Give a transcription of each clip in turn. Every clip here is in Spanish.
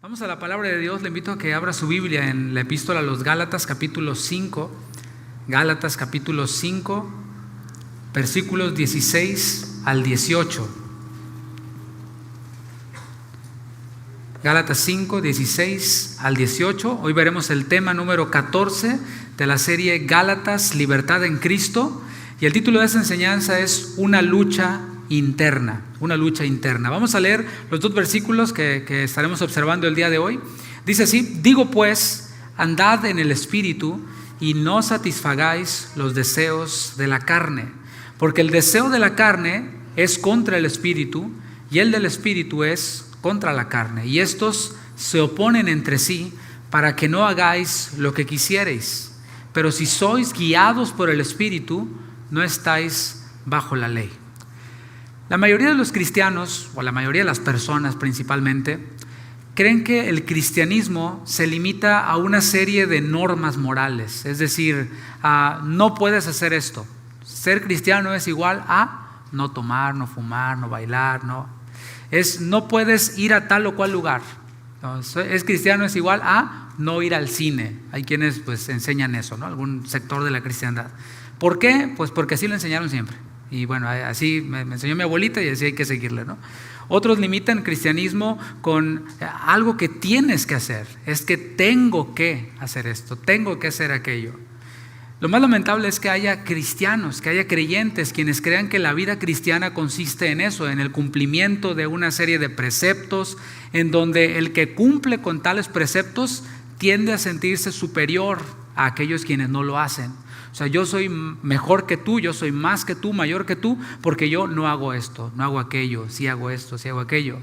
Vamos a la palabra de Dios. Le invito a que abra su Biblia en la epístola a los Gálatas capítulo 5. Gálatas capítulo 5, versículos 16 al 18. Gálatas 5, 16 al 18. Hoy veremos el tema número 14 de la serie Gálatas, Libertad en Cristo. Y el título de esta enseñanza es Una lucha interna. Una lucha interna. Vamos a leer los dos versículos que estaremos observando el día de hoy. Dice así: digo pues, andad en el Espíritu y no satisfagáis los deseos de la carne, porque el deseo de la carne es contra el Espíritu y el del Espíritu es contra la carne, y estos se oponen entre sí para que no hagáis lo que quisierais. Pero si sois guiados por el Espíritu, no estáis bajo la ley. La mayoría de los cristianos, o la mayoría de las personas principalmente, creen que el cristianismo se limita a una serie de normas morales. Es decir, no puedes hacer esto. Ser cristiano es igual a no tomar, no fumar, no bailar, no puedes ir a tal o cual lugar. Es cristiano es igual a no ir al cine. Hay quienes enseñan eso, ¿no? Algún sector de la cristiandad. ¿Por qué? Pues porque así lo enseñaron siempre. Y bueno, así me enseñó mi abuelita y así hay que seguirle, ¿no? Otros limitan el cristianismo con algo que tienes que hacer. Es que tengo que hacer esto, tengo que hacer aquello. Lo más lamentable es que haya cristianos, que haya creyentes quienes crean que la vida cristiana consiste en eso, en el cumplimiento de una serie de preceptos, en donde el que cumple con tales preceptos tiende a sentirse superior a aquellos quienes no lo hacen. O sea, yo soy mejor que tú, yo soy más que tú, mayor que tú, porque yo no hago esto, no hago aquello, sí hago esto, sí hago aquello.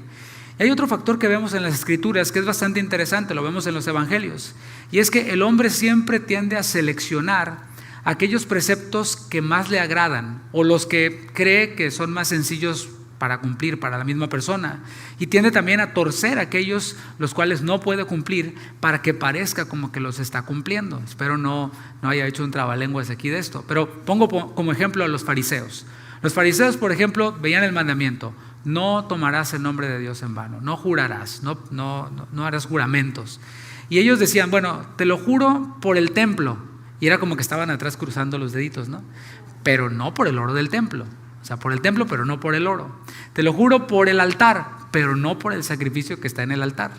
Y hay otro factor que vemos en las Escrituras que es bastante interesante, lo vemos en los Evangelios, y es que el hombre siempre tiende a seleccionar aquellos preceptos que más le agradan o los que cree que son más sencillos para cumplir para la misma persona, y tiende también a torcer aquellos los cuales no puede cumplir para que parezca como que los está cumpliendo. Espero no haya hecho un trabalenguas aquí de esto, pero pongo como ejemplo a los fariseos. Los fariseos, por ejemplo, veían el mandamiento: no tomarás el nombre de Dios en vano, no jurarás, no harás juramentos. Y ellos decían: bueno, te lo juro por el templo, y era como que estaban atrás cruzando los deditos, ¿no? Pero no por el oro del templo. O sea, por el templo, pero no por el oro. Te lo juro por el altar, pero no por el sacrificio que está en el altar.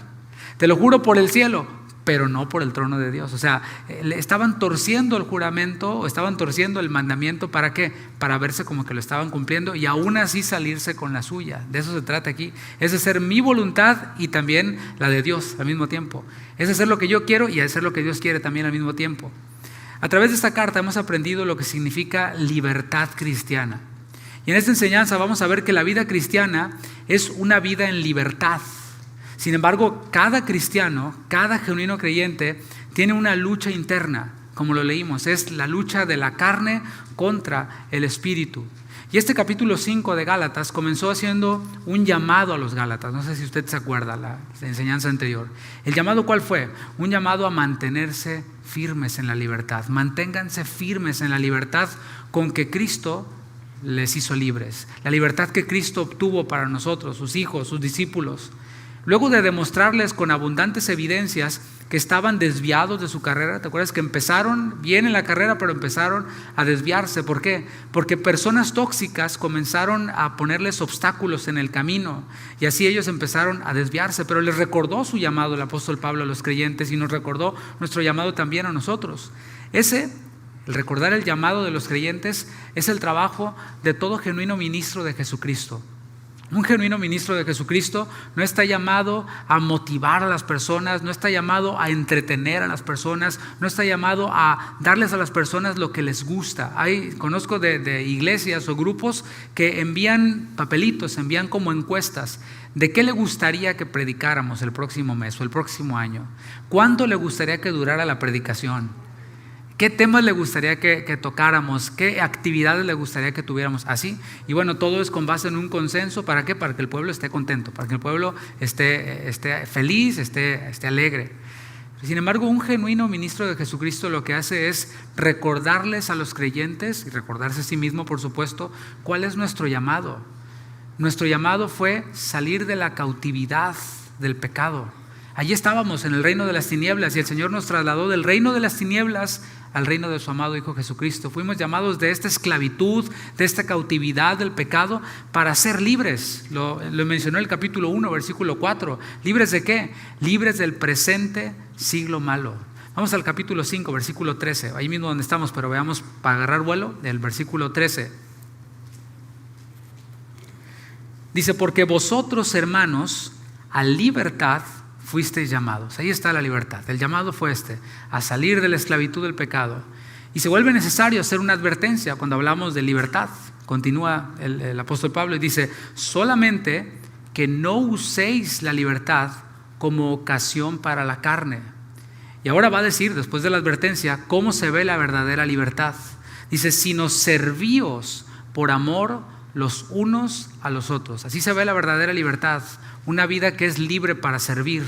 Te lo juro por el cielo, pero no por el trono de Dios. O sea, estaban torciendo el juramento, o estaban torciendo el mandamiento. ¿Para qué? Para verse como que lo estaban cumpliendo y aún así salirse con la suya. De eso se trata aquí. Es hacer mi voluntad y también la de Dios al mismo tiempo. Es hacer lo que yo quiero y hacer lo que Dios quiere también al mismo tiempo. A través de esta carta hemos aprendido lo que significa libertad cristiana. Y en esta enseñanza vamos a ver que la vida cristiana es una vida en libertad. Sin embargo, cada cristiano, cada genuino creyente tiene una lucha interna, como lo leímos. Es la lucha de la carne contra el Espíritu. Y este capítulo 5 de Gálatas comenzó haciendo un llamado a los Gálatas. No sé si usted se acuerda la enseñanza anterior. ¿El llamado cuál fue? Un llamado a mantenerse firmes en la libertad. Manténganse firmes en la libertad con que Cristo les hizo libres, la libertad que Cristo obtuvo para nosotros, sus hijos, sus discípulos. Luego de demostrarles con abundantes evidencias que estaban desviados de su carrera. ¿Te acuerdas que empezaron bien en la carrera, pero empezaron a desviarse? ¿Por qué? Porque personas tóxicas comenzaron a ponerles obstáculos en el camino, y así ellos empezaron a desviarse. Pero les recordó su llamado el apóstol Pablo a los creyentes, y nos recordó nuestro llamado también a nosotros. El recordar el llamado de los creyentes es el trabajo de todo genuino ministro de Jesucristo. Un genuino ministro de Jesucristo no está llamado a motivar a las personas, no está llamado a entretener a las personas, no está llamado a darles a las personas lo que les gusta. Conozco de iglesias o grupos que envían papelitos, envían como encuestas de qué le gustaría que predicáramos el próximo mes o el próximo año. ¿Cuánto le gustaría que durara la predicación? ¿Qué temas le gustaría que tocáramos? ¿Qué actividades le gustaría que tuviéramos? Así. Y bueno, todo es con base en un consenso. ¿Para qué? Para que el pueblo esté contento, para que el pueblo esté feliz, esté alegre. Sin embargo, un genuino ministro de Jesucristo lo que hace es recordarles a los creyentes, y recordarse a sí mismo, por supuesto, cuál es nuestro llamado. Nuestro llamado fue salir de la cautividad del pecado. Allí estábamos en el reino de las tinieblas y el Señor nos trasladó del reino de las tinieblas al reino de su amado Hijo Jesucristo. Fuimos llamados de esta esclavitud, de esta cautividad del pecado para ser libres. Lo mencionó en el capítulo 1, versículo 4. ¿Libres de qué? Libres del presente siglo malo. Vamos al capítulo 5, versículo 13. Ahí mismo donde estamos, pero veamos para agarrar vuelo del versículo 13. Dice, porque vosotros, hermanos, a libertad fuisteis llamados. Ahí está la libertad. El llamado fue a salir de la esclavitud del pecado. Y se vuelve necesario hacer una advertencia cuando hablamos de libertad. Continúa el apóstol Pablo y dice, solamente que no uséis la libertad como ocasión para la carne. Y ahora va a decir, después de la advertencia, cómo se ve la verdadera libertad. Dice, sino servíos por amor los unos a los otros. Así se ve la verdadera libertad, una vida que es libre para servir.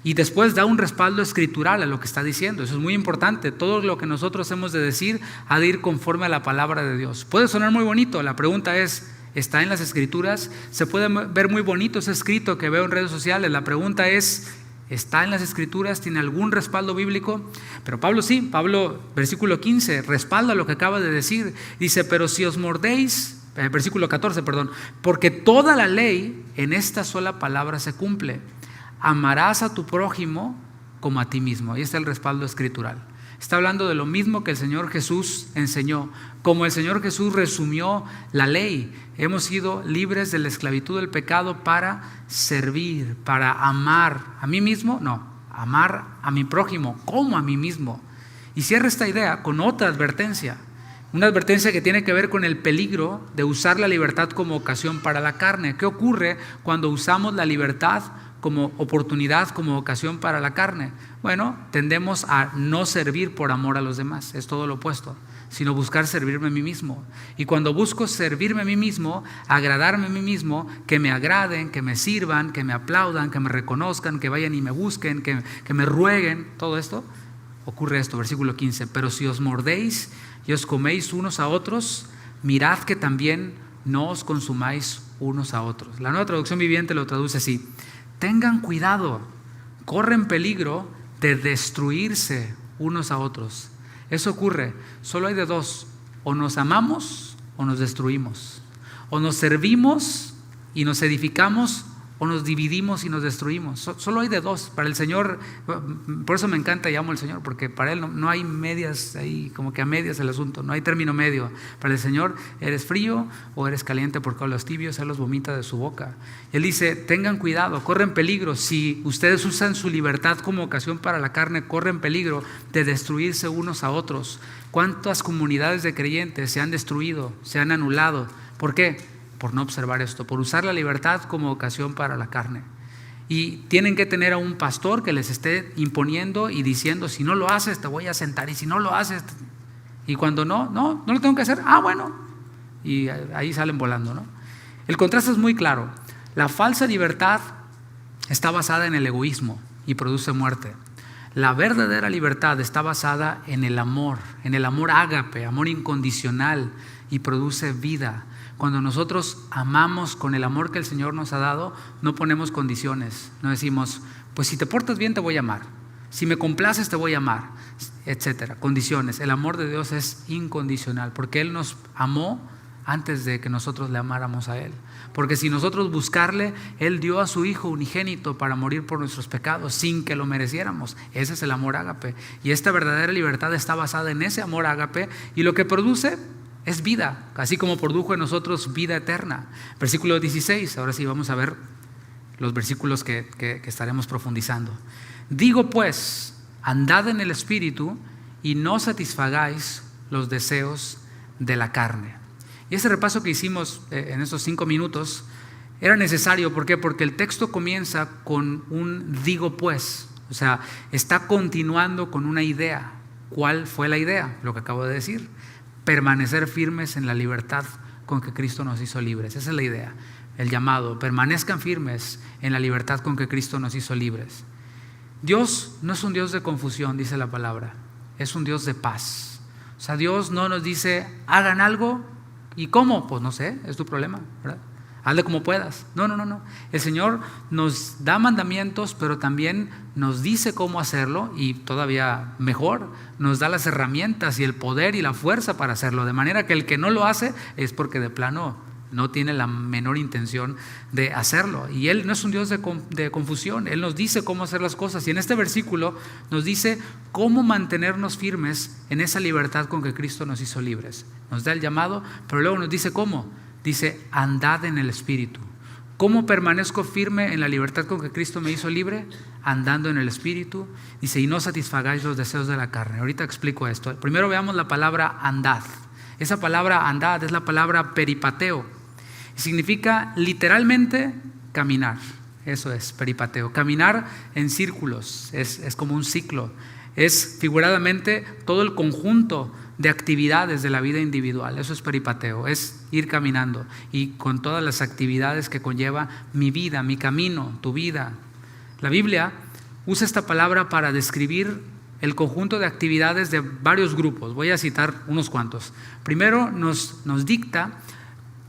Y después da un respaldo escritural a lo que está diciendo. Eso es muy importante. Todo lo que nosotros hemos de decir ha de ir conforme a la palabra de Dios. Puede sonar muy bonito. La pregunta es, ¿está en las escrituras? Se puede ver muy bonito ese escrito que veo en redes sociales. La pregunta es, ¿está en las escrituras? ¿Tiene algún respaldo bíblico? Pero Pablo sí. Pablo, versículo 15, respalda lo que acaba de decir. Dice, pero si os mordéis, versículo 14, perdón, porque toda la ley en esta sola palabra se cumple. Amarás a tu prójimo como a ti mismo. Ahí está el respaldo escritural. Está hablando de lo mismo que el Señor Jesús enseñó. Como el Señor Jesús resumió la ley, hemos sido libres de la esclavitud del pecado para servir, para amar a mí mismo, no, amar a mi prójimo como a mí mismo. Y cierra esta idea con otra advertencia. Una advertencia que tiene que ver con el peligro de usar la libertad como ocasión para la carne. ¿Qué ocurre cuando usamos la libertad como oportunidad, como ocasión para la carne? Bueno, tendemos a no servir por amor a los demás, es todo lo opuesto, sino buscar servirme a mí mismo. Y cuando busco servirme a mí mismo, agradarme a mí mismo, que me agraden, que me sirvan, que me aplaudan, que me reconozcan, que vayan y me busquen, que me rueguen, todo esto, ocurre esto, versículo 15, pero si os mordéis y os coméis unos a otros, mirad que también no os consumáis unos a otros. La Nueva Traducción Viviente lo traduce así: tengan cuidado, corren peligro de destruirse unos a otros. Eso ocurre, solo hay de dos: o nos amamos o nos destruimos, o nos servimos y nos edificamos, o nos dividimos y nos destruimos. Solo hay de dos. Para el Señor, por eso me encanta y amo al Señor, porque para Él no hay medias, ahí como que a medias el asunto, no hay término medio. Para el Señor, eres frío o eres caliente, porque a los tibios Él los vomita de su boca. Y Él dice, tengan cuidado, corren peligro. Si ustedes usan su libertad como ocasión para la carne, corren peligro de destruirse unos a otros. ¿Cuántas comunidades de creyentes se han destruido, se han anulado? ¿Por qué? Por no observar esto, por usar la libertad como ocasión para la carne. Y tienen que tener a un pastor que les esté imponiendo y diciendo, si no lo haces te voy a sentar, y si no lo haces, y cuando no lo tengo que hacer, bueno, y ahí salen volando, ¿no? El contraste es muy claro. La falsa libertad está basada en el egoísmo y produce muerte. La verdadera libertad está basada en el amor ágape, amor incondicional, y produce vida. Cuando nosotros amamos con el amor que el Señor nos ha dado, no ponemos condiciones. No decimos, pues si te portas bien te voy a amar, si me complaces te voy a amar, etcétera. Condiciones. El amor de Dios es incondicional, porque Él nos amó antes de que nosotros le amáramos a Él. Porque si nosotros buscarle, Él dio a su Hijo unigénito para morir por nuestros pecados sin que lo mereciéramos. Ese es el amor ágape. Y esta verdadera libertad está basada en ese amor ágape, y lo que produce es vida, así como produjo en nosotros vida eterna. Versículo 16, ahora sí vamos a ver los versículos que estaremos profundizando. Digo pues, andad en el Espíritu y no satisfagáis los deseos de la carne. Y ese repaso que hicimos en esos 5 minutos era necesario. ¿Por qué? Porque el texto comienza con un digo pues, o sea, está continuando con una idea. ¿Cuál fue la idea? Lo que acabo de decir. Permanecer firmes en la libertad con que Cristo nos hizo libres. Esa es la idea, el llamado. Permanezcan firmes en la libertad con que Cristo nos hizo libres. Dios no es un Dios de confusión, dice la palabra. Es un Dios de paz. O sea, Dios no nos dice, hagan algo. ¿Y cómo? Pues no sé, es tu problema, ¿verdad? hazle como puedas. No, no, no, no. El Señor nos da mandamientos, pero también nos dice cómo hacerlo, y todavía mejor, nos da las herramientas y el poder y la fuerza para hacerlo. De manera que el que no lo hace es porque de plano no tiene la menor intención de hacerlo. Y Él no es un Dios de confusión. Él nos dice cómo hacer las cosas. Y en este versículo nos dice cómo mantenernos firmes en esa libertad con que Cristo nos hizo libres. Nos da el llamado, pero luego nos dice cómo. Dice, andad en el Espíritu. ¿Cómo permanezco firme en la libertad con que Cristo me hizo libre? Andando en el Espíritu. Dice, y no satisfagáis los deseos de la carne. Ahorita explico esto. Primero veamos la palabra andad. Esa palabra andad es la palabra peripateo. Significa literalmente caminar. Eso es peripateo. Caminar en círculos. Es como un ciclo. Es figuradamente todo el conjunto de actividades de la vida individual. Eso es peripateo. Es ir caminando y con todas las actividades que conlleva mi vida, mi camino, tu vida. La Biblia usa esta palabra para describir el conjunto de actividades de varios grupos. Voy a citar unos cuantos. Primero nos dicta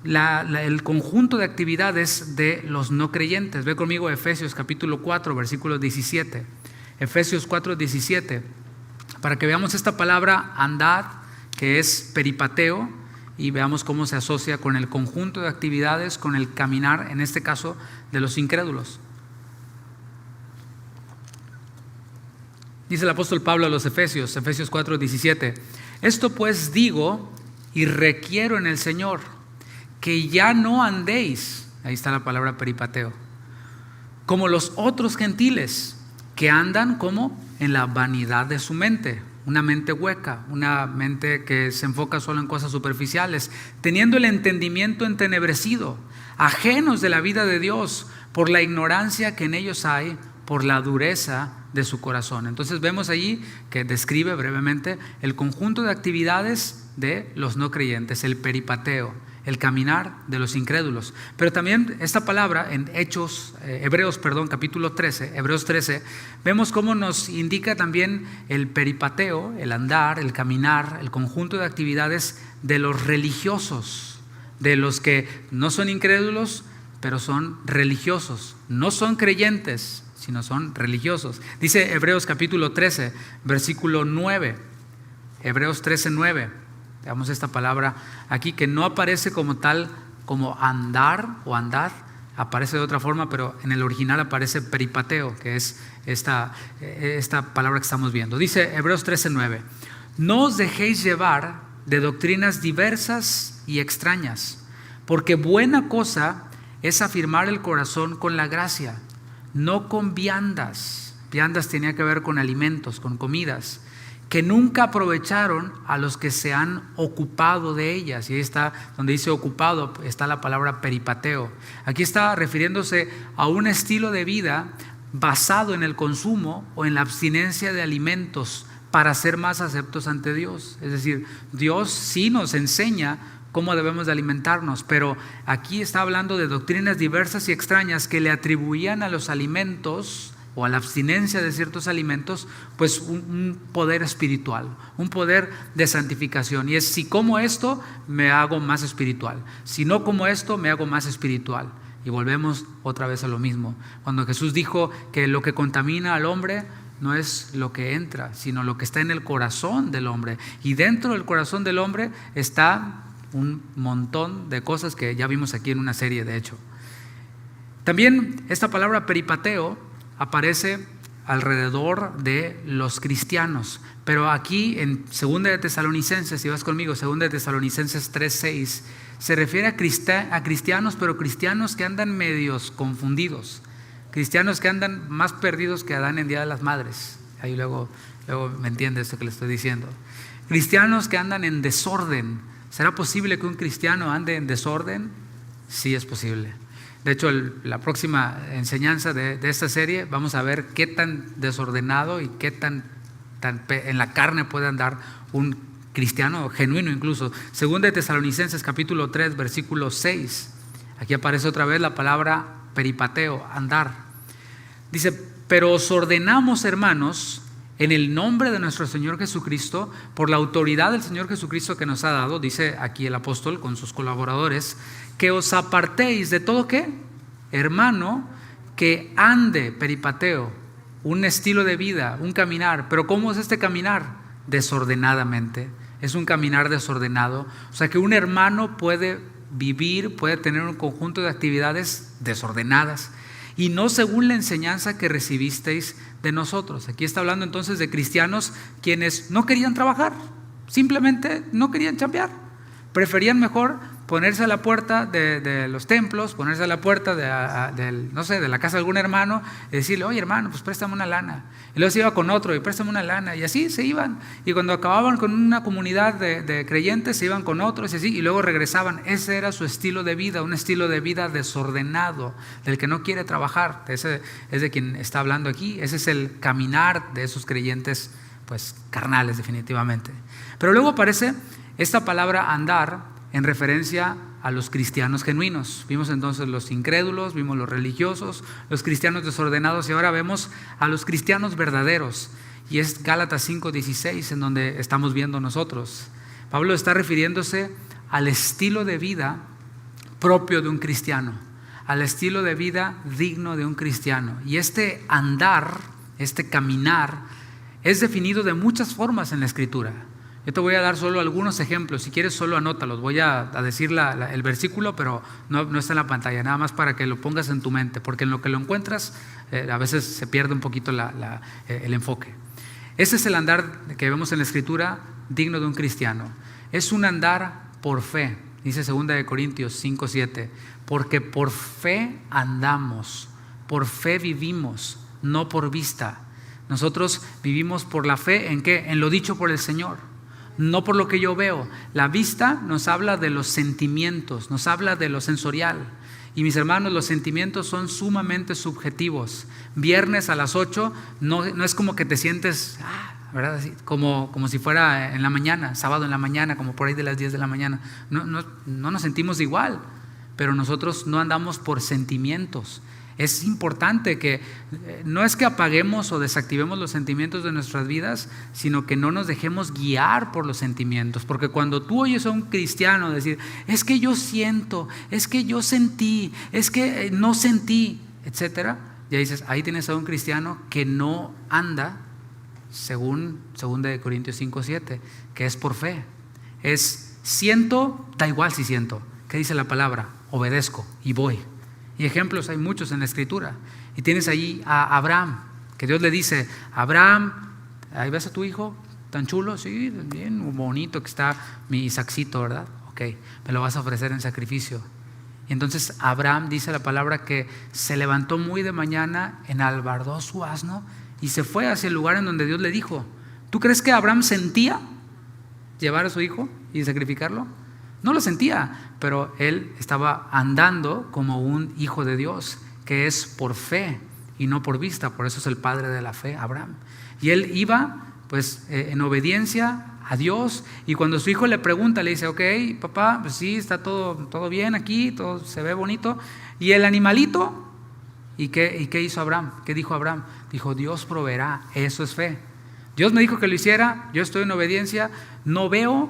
el conjunto de actividades de los no creyentes. Ve conmigo Efesios capítulo 4, versículo 17. Efesios 4, 17. Para que veamos esta palabra andad, que es peripateo, y veamos cómo se asocia con el conjunto de actividades, con el caminar, en este caso, de los incrédulos. Dice el apóstol Pablo a los Efesios, Efesios 4, 17. Esto pues digo y requiero en el Señor, que ya no andéis, ahí está la palabra peripateo, como los otros gentiles, que andan como en la vanidad de su mente, una mente hueca, una mente que se enfoca solo en cosas superficiales, teniendo el entendimiento entenebrecido, ajenos de la vida de Dios, por la ignorancia que en ellos hay, por la dureza de su corazón. Entonces vemos allí que describe brevemente el conjunto de actividades de los no creyentes, el peripateo, el caminar de los incrédulos. Pero también esta palabra en Hebreos capítulo 13, Hebreos 13, vemos cómo nos indica también el peripateo, el andar, el caminar, el conjunto de actividades de los religiosos, de los que no son incrédulos, pero son religiosos, no son creyentes, sino son religiosos. Dice Hebreos capítulo 13, versículo 9, Hebreos 13, 9. Veamos esta palabra aquí que no aparece como tal, como andar o andad, aparece de otra forma, pero en el original aparece peripateo, que es esta palabra que estamos viendo. Dice Hebreos 13:9, no os dejéis llevar de doctrinas diversas y extrañas, porque buena cosa es afirmar el corazón con la gracia, no con viandas. Viandas tenía que ver con alimentos, con comidas, que nunca aprovecharon a los que se han ocupado de ellas. Y ahí está, donde dice ocupado, está la palabra peripateo. Aquí está refiriéndose a un estilo de vida basado en el consumo o en la abstinencia de alimentos para ser más aceptos ante Dios. Es decir, Dios sí nos enseña cómo debemos de alimentarnos, pero aquí está hablando de doctrinas diversas y extrañas que le atribuían a los alimentos o a la abstinencia de ciertos alimentos, pues un poder espiritual, un poder de santificación. Y es, si como esto, me hago más espiritual. Si no como esto, me hago más espiritual. Y volvemos otra vez a lo mismo. Cuando Jesús dijo que lo que contamina al hombre no es lo que entra, sino lo que está en el corazón del hombre. Y dentro del corazón del hombre está un montón de cosas que ya vimos aquí en una serie, de hecho. También esta palabra peripateo aparece alrededor de los cristianos, pero aquí en 2 de Tesalonicenses, si vas conmigo, 2 de Tesalonicenses 3:6, se refiere a cristianos, pero cristianos que andan medios confundidos, cristianos que andan más perdidos que Adán en Día de las Madres. Ahí luego me entiende esto que le estoy diciendo. Cristianos que andan en desorden. ¿Será posible que un cristiano ande en desorden? Sí, es posible. De hecho, la próxima enseñanza de esta serie vamos a ver qué tan desordenado y qué tan en la carne puede andar un cristiano genuino incluso. 2 de Tesalonicenses capítulo 3, versículo 6. Aquí aparece otra vez la palabra peripateo, andar. Dice, pero os ordenamos, hermanos, en el nombre de nuestro Señor Jesucristo, por la autoridad del Señor Jesucristo que nos ha dado, dice aquí el apóstol con sus colaboradores, que os apartéis de todo ¿qué? Hermano que ande, peripateo, un estilo de vida, un caminar. Pero ¿cómo es este caminar? Desordenadamente. Es un caminar desordenado. O sea que un hermano puede vivir, puede tener un conjunto de actividades desordenadas y no según la enseñanza que recibisteis de nosotros. Aquí está hablando entonces de cristianos quienes no querían trabajar, simplemente no querían chambear, preferían mejor ponerse a la puerta de los templos, ponerse a la puerta de la casa de algún hermano y decirle, oye hermano, pues préstame una lana. Y luego se iba con otro y préstame una lana, y así se iban. Y cuando acababan con una comunidad de creyentes, se iban con otros y así, y luego regresaban. Ese era su estilo de vida, un estilo de vida desordenado, del que no quiere trabajar. Ese es de quien está hablando aquí. Ese es el caminar de esos creyentes, pues carnales definitivamente. Pero luego aparece esta palabra andar en referencia a los cristianos genuinos. Vimos entonces los incrédulos, vimos los religiosos, los cristianos desordenados, y ahora vemos a los cristianos verdaderos. Y es Gálatas 5:16 en donde estamos viendo nosotros. Pablo está refiriéndose al estilo de vida propio de un cristiano, al estilo de vida digno de un cristiano. Y este andar, este caminar, es definido de muchas formas en la Escritura. Yo te voy a dar solo algunos ejemplos, si quieres solo anótalos. Voy a decir el versículo, pero no está en la pantalla, nada más para que lo pongas en tu mente, porque en lo que lo encuentras a veces se pierde un poquito el enfoque. Ese es el andar que vemos en la Escritura digno de un cristiano. Es un andar por fe, dice 2 Corintios 5:7, porque por fe andamos, por fe vivimos, no por vista. Nosotros vivimos por la fe, ¿en qué? En lo dicho por el Señor. No por lo que yo veo. La vista nos habla de los sentimientos, nos habla de lo sensorial. Y mis hermanos, los sentimientos son sumamente subjetivos. Viernes a las 8 no es como que te sientes, ¿verdad? Así, como si fuera en la mañana, sábado en la mañana, como por ahí de las 10 de la mañana. No nos sentimos igual, pero nosotros no andamos por sentimientos. Es importante que no es que apaguemos o desactivemos los sentimientos de nuestras vidas, sino que no nos dejemos guiar por los sentimientos. Porque cuando tú oyes a un cristiano decir, es que yo siento, es que yo sentí, es que no sentí, etcétera, ya dices, ahí tienes a un cristiano que no anda según 2 Corintios 5:7, que es por fe. Es siento, da igual si siento. ¿Qué dice la palabra? Obedezco y voy. Y ejemplos hay muchos en la Escritura. Y tienes ahí a Abraham, que Dios le dice, Abraham, ahí ves a tu hijo, tan chulo, sí, bien bonito que está mi Isaacito, ¿verdad? Ok, me lo vas a ofrecer en sacrificio. Y entonces Abraham, dice la palabra, que se levantó muy de mañana, enalbardó su asno y se fue hacia el lugar en donde Dios le dijo. ¿Tú crees que Abraham sentía llevar a su hijo y sacrificarlo? No lo sentía, pero él estaba andando como un hijo de Dios, que es por fe y no por vista. Por eso es el padre de la fe, Abraham. Y él iba pues en obediencia a Dios, y cuando su hijo le pregunta, le dice, ok, papá, pues sí, está todo bien aquí, todo se ve bonito. ¿Y el animalito? ¿Y qué hizo Abraham? ¿Qué dijo Abraham? Dijo, Dios proveerá. Eso es fe. Dios me dijo que lo hiciera, yo estoy en obediencia, no veo,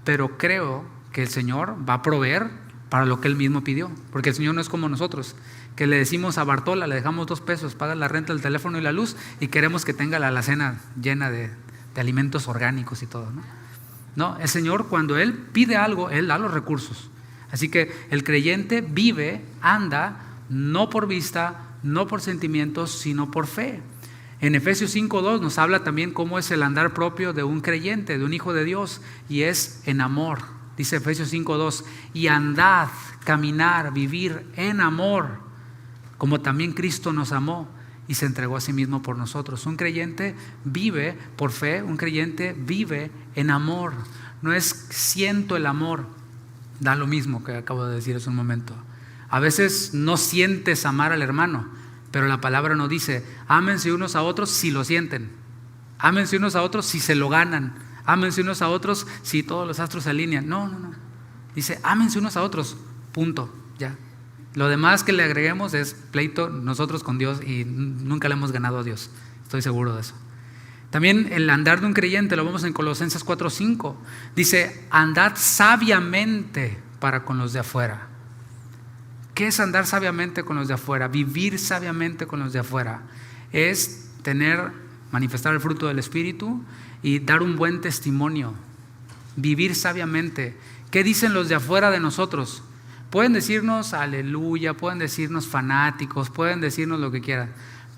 pero creo que el Señor va a proveer para lo que Él mismo pidió. Porque el Señor no es como nosotros, que le decimos a Bartola, le dejamos 2 pesos, paga la renta, el teléfono y la luz, y queremos que tenga la alacena llena de alimentos orgánicos y todo, ¿no? No, el Señor, cuando Él pide algo, Él da los recursos. Así que el creyente vive, anda, no por vista, no por sentimientos, sino por fe. En Efesios 5:2 nos habla también cómo es el andar propio de un creyente, de un hijo de Dios, y es en amor. Dice Efesios 5:2, y andad, caminar, vivir en amor, como también Cristo nos amó y se entregó a sí mismo por nosotros. Un creyente vive por fe, un creyente vive en amor. No es siento el amor, da lo mismo que acabo de decir hace un momento. A veces no sientes amar al hermano, pero la palabra no dice, ámense unos a otros si lo sienten, ámense unos a otros si se lo ganan, ámense unos a otros si todos los astros se alinean. No. Dice, ámense unos a otros, punto, ya. Lo demás que le agreguemos es pleito nosotros con Dios, y nunca le hemos ganado a Dios. Estoy seguro de eso. También el andar de un creyente lo vemos en Colosenses 4:5. Dice, andad sabiamente para con los de afuera. ¿Qué es andar sabiamente con los de afuera? Vivir sabiamente con los de afuera. Es manifestar el fruto del Espíritu y dar un buen testimonio. Vivir sabiamente. ¿Qué dicen los de afuera de nosotros? Pueden decirnos aleluya, pueden decirnos fanáticos, pueden decirnos lo que quieran.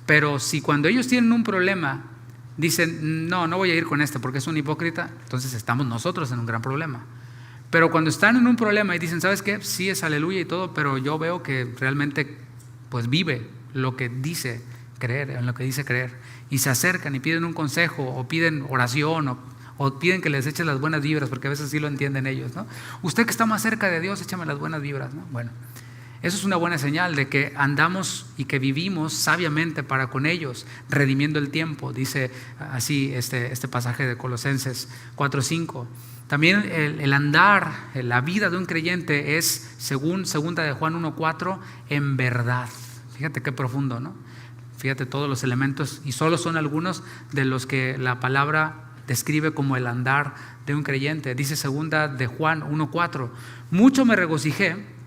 Pero si cuando ellos tienen un problema dicen, no voy a ir con este porque es un hipócrita, entonces estamos nosotros en un gran problema. Pero cuando están en un problema y dicen, ¿sabes qué? Sí es aleluya y todo, pero yo veo que realmente pues vive lo que dice creer, en lo que dice creer, y se acercan y piden un consejo o piden oración o piden que les eches las buenas vibras, porque a veces sí lo entienden ellos, ¿no? Usted que está más cerca de Dios, échame las buenas vibras, ¿no? Bueno, eso es una buena señal de que andamos y que vivimos sabiamente para con ellos, redimiendo el tiempo, dice así este pasaje de Colosenses 4:5. También el andar, la vida de un creyente es, según 2 de Juan 1:4, en verdad. Fíjate qué profundo, ¿no? Fíjate todos los elementos, y solo son algunos de los que la palabra describe como el andar de un creyente. Dice 2 de Juan 1:4, mucho me regocijé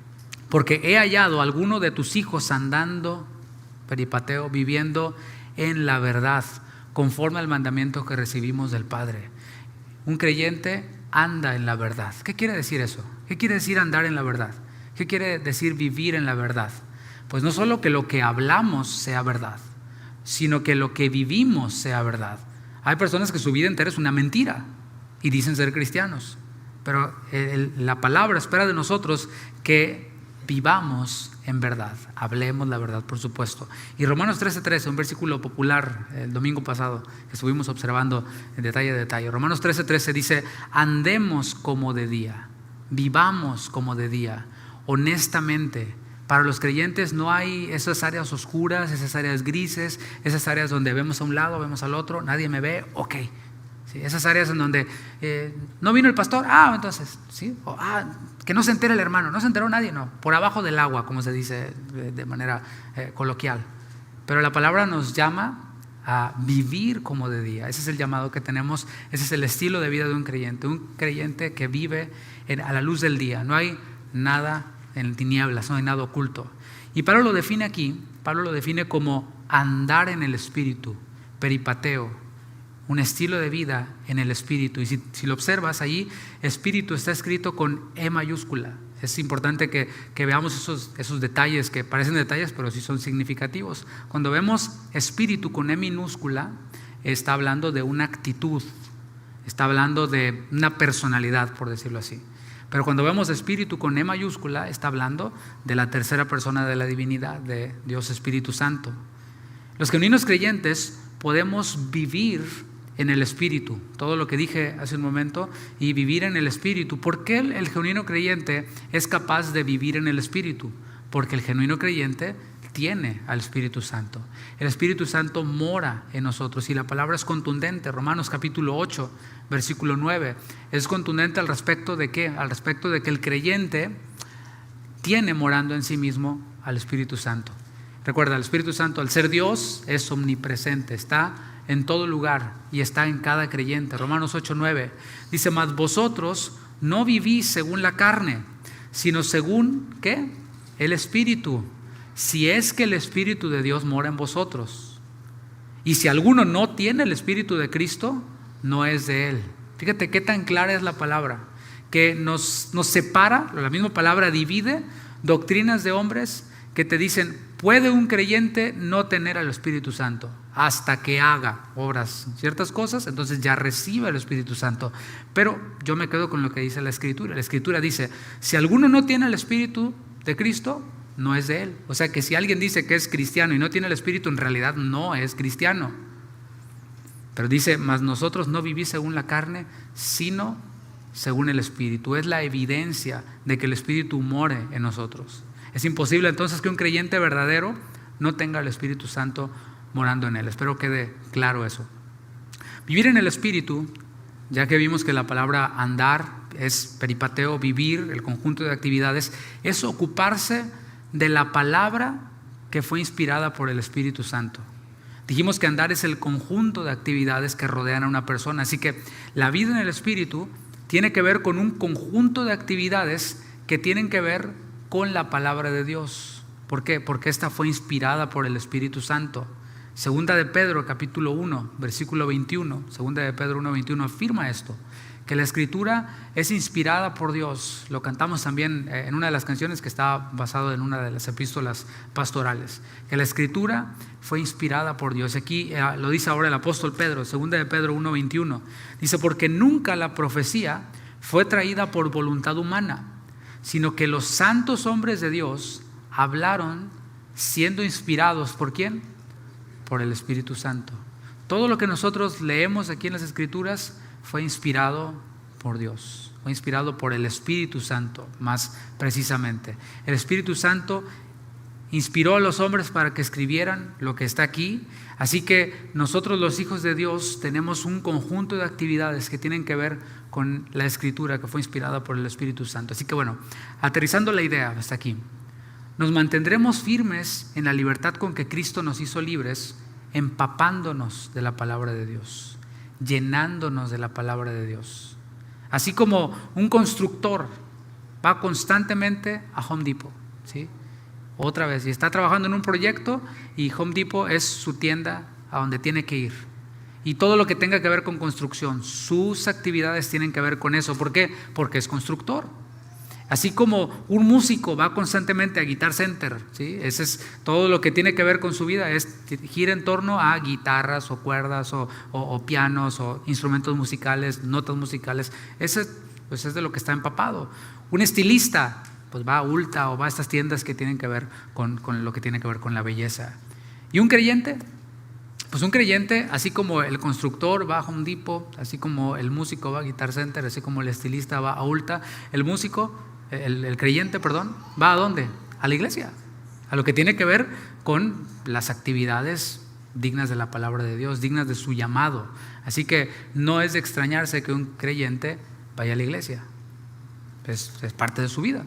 porque he hallado a alguno de tus hijos andando, peripateo, viviendo en la verdad, conforme al mandamiento que recibimos del Padre. Un creyente anda en la verdad. ¿Qué quiere decir eso? ¿Qué quiere decir andar en la verdad? ¿Qué quiere decir vivir en la verdad? Pues no solo que lo que hablamos sea verdad, sino que lo que vivimos sea verdad. Hay personas que su vida entera es una mentira y dicen ser cristianos, pero la palabra espera de nosotros que vivamos en verdad, hablemos la verdad, por supuesto. Y Romanos 13:13, un versículo popular el domingo pasado que estuvimos observando en detalle. Romanos 13:13 dice, andemos como de día, vivamos como de día, honestamente. Para los creyentes no hay esas áreas oscuras, esas áreas grises, esas áreas donde vemos a un lado, vemos al otro, nadie me ve, ok. Sí, esas áreas en donde no vino el pastor, entonces, ¿sí? Que no se entere el hermano, no se enteró nadie, no, por abajo del agua, como se dice de manera coloquial. Pero la palabra nos llama a vivir como de día. Ese es el llamado que tenemos, ese es el estilo de vida de un creyente que vive a la luz del día. No hay nada en tinieblas, no hay nada oculto. Y Pablo lo define aquí, Pablo lo define como andar en el Espíritu, peripateo, un estilo de vida en el Espíritu. Y si lo observas allí, Espíritu está escrito con E mayúscula. Es importante que veamos esos detalles que parecen detalles, pero sí son significativos. Cuando vemos Espíritu con E minúscula, está hablando de una actitud, está hablando de una personalidad, por decirlo así. Pero cuando vemos Espíritu con E mayúscula, está hablando de la tercera persona de la divinidad, de Dios Espíritu Santo. Los genuinos creyentes podemos vivir en el Espíritu, todo lo que dije hace un momento, y vivir en el Espíritu. ¿Por qué el genuino creyente es capaz de vivir en el Espíritu? Porque el genuino creyente tiene al Espíritu Santo. El Espíritu Santo mora en nosotros y la palabra es contundente. Romanos capítulo 8, versículo 9, es contundente al respecto de ¿qué? Al respecto de que el creyente tiene morando en sí mismo al Espíritu Santo. Recuerda, el Espíritu Santo, al ser Dios, es omnipresente, está en todo lugar y está en cada creyente. Romanos 8:9 dice, mas vosotros no vivís según la carne, sino según ¿qué? El Espíritu, si es que el Espíritu de Dios mora en vosotros. Y si alguno no tiene el Espíritu de Cristo, no es de él. Fíjate qué tan clara es la palabra, que nos separa. La misma palabra divide doctrinas de hombres que te dicen, puede un creyente no tener al Espíritu Santo hasta que haga obras, ciertas cosas, entonces ya recibe el Espíritu Santo. Pero yo me quedo con lo que dice la Escritura. La Escritura dice, si alguno no tiene el Espíritu de Cristo, no es de él. O sea que si alguien dice que es cristiano y no tiene el Espíritu, en realidad no es cristiano. Pero dice, mas nosotros no vivís según la carne, sino según el Espíritu. Es la evidencia de que el Espíritu more en nosotros. Es imposible entonces que un creyente verdadero no tenga el Espíritu Santo morando en él. Espero quede claro eso. Vivir en el Espíritu, ya que vimos que la palabra andar es peripateo, vivir, el conjunto de actividades, es ocuparse de la palabra que fue inspirada por el Espíritu Santo. Dijimos que andar es el conjunto de actividades que rodean a una persona. Así que la vida en el Espíritu tiene que ver con un conjunto de actividades que tienen que ver con la palabra de Dios. ¿Por qué? Porque esta fue inspirada por el Espíritu Santo. Segunda de Pedro, capítulo 1, versículo 21. Segunda de Pedro 1, 21 afirma esto, que la Escritura es inspirada por Dios. Lo cantamos también en una de las canciones que está basado en una de las epístolas pastorales, que la Escritura fue inspirada por Dios. Aquí lo dice ahora el apóstol Pedro, segunda de Pedro 1, 21. Dice, porque nunca la profecía fue traída por voluntad humana, sino que los santos hombres de Dios hablaron siendo inspirados, ¿por quién? Por el Espíritu Santo. Todo lo que nosotros leemos aquí en las Escrituras fue inspirado por Dios, fue inspirado por el Espíritu Santo, más precisamente. El Espíritu Santo inspiró a los hombres para que escribieran lo que está aquí. Así que nosotros, los hijos de Dios, tenemos un conjunto de actividades que tienen que ver con la Escritura que fue inspirada por el Espíritu Santo. Así que bueno, aterrizando la idea hasta aquí, nos mantendremos firmes en la libertad con que Cristo nos hizo libres, empapándonos de la palabra de Dios, llenándonos de la palabra de Dios. Así como un constructor va constantemente a Home Depot, ¿sí? Otra vez, y está trabajando en un proyecto y Home Depot es su tienda a donde tiene que ir. Y todo lo que tenga que ver con construcción, sus actividades tienen que ver con eso. ¿Por qué? Porque es constructor. Así como un músico va constantemente a Guitar Center, ¿sí? Ese es todo lo que tiene que ver con su vida, gira en torno a guitarras o cuerdas o pianos o instrumentos musicales, notas musicales. Ese pues es de lo que está empapado. Un estilista pues va a Ulta o va a estas tiendas que tienen que ver con lo que tiene que ver con la belleza. ¿Y un creyente? Pues un creyente, así como el constructor va a Home Depot, así como el músico va a Guitar Center, así como el estilista va a Ulta, el creyente, ¿va a dónde? A la iglesia, a lo que tiene que ver con las actividades dignas de la palabra de Dios, dignas de su llamado. Así que no es de extrañarse que un creyente vaya a la iglesia, es parte de su vida.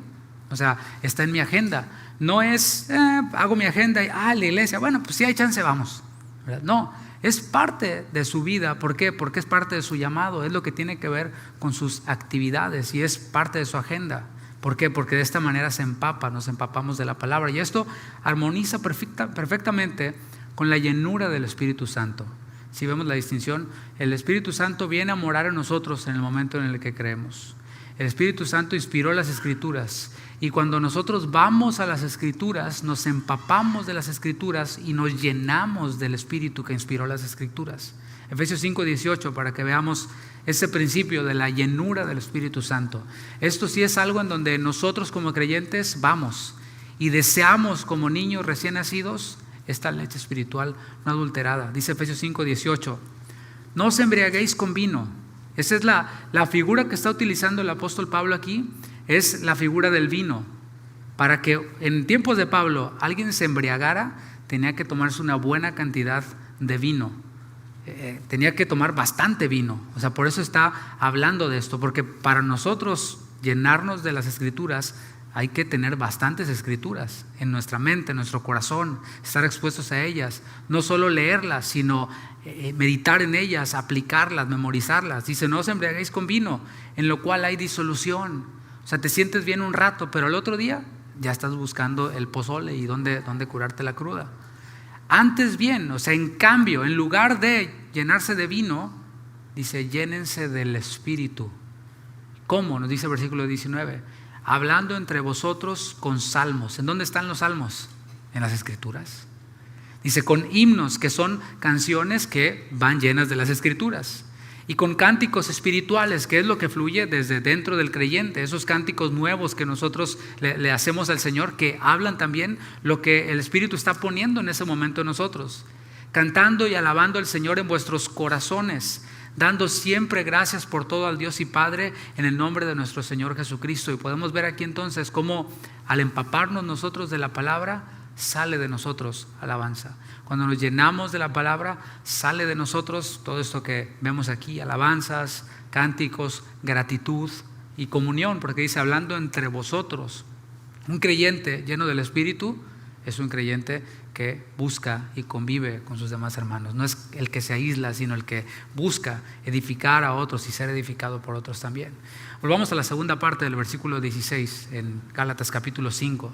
O sea, está en mi agenda. No es, hago mi agenda y, la iglesia, bueno, pues si hay chance vamos, ¿verdad? No, es parte de su vida. ¿Por qué? Porque es parte de su llamado, es lo que tiene que ver con sus actividades y es parte de su agenda. ¿Por qué? Porque de esta manera nos empapamos de la palabra y esto armoniza perfectamente con la llenura del Espíritu Santo. Si vemos la distinción, el Espíritu Santo viene a morar en nosotros en el momento en el que creemos. El Espíritu Santo inspiró las Escrituras y cuando nosotros vamos a las Escrituras, nos empapamos de las Escrituras y nos llenamos del Espíritu que inspiró las Escrituras. Efesios 5:18, para que veamos ese principio de la llenura del Espíritu Santo. Esto sí es algo en donde nosotros como creyentes vamos y deseamos como niños recién nacidos esta leche espiritual no adulterada. Dice Efesios 5:18, no os embriaguéis con vino. Esa es la figura que está utilizando el apóstol Pablo aquí, es la figura del vino. Para que en tiempos de Pablo alguien se embriagara, tenía que tomarse una buena cantidad de vino. Tenía que tomar bastante vino. O sea, por eso está hablando de esto, porque para nosotros llenarnos de las Escrituras hay que tener bastantes Escrituras en nuestra mente, en nuestro corazón, estar expuestos a ellas, no solo leerlas, sino meditar en ellas, aplicarlas, memorizarlas. Dice, no os embriaguéis con vino, en lo cual hay disolución. O sea, te sientes bien un rato, pero el otro día ya estás buscando el pozole y dónde curarte la cruda. Antes bien, o sea, en cambio, en lugar de llenarse de vino, dice, llénense del Espíritu. ¿Cómo? Nos dice el versículo 19, hablando entre vosotros con salmos. ¿En dónde están los salmos? En las Escrituras. Dice, con himnos, que son canciones que van llenas de las Escrituras. Y con cánticos espirituales, que es lo que fluye desde dentro del creyente, esos cánticos nuevos que nosotros le hacemos al Señor, que hablan también lo que el Espíritu está poniendo en ese momento en nosotros, cantando y alabando al Señor en vuestros corazones, dando siempre gracias por todo al Dios y Padre en el nombre de nuestro Señor Jesucristo. Y podemos ver aquí entonces cómo al empaparnos nosotros de la palabra, sale de nosotros alabanza. Cuando nos llenamos de la palabra, sale de nosotros todo esto que vemos aquí, alabanzas, cánticos, gratitud y comunión, porque dice, hablando entre vosotros. Un creyente lleno del Espíritu es un creyente que busca y convive con sus demás hermanos. No es el que se aísla, sino el que busca edificar a otros y ser edificado por otros también. Volvamos a la segunda parte del versículo 16 en Gálatas capítulo 5.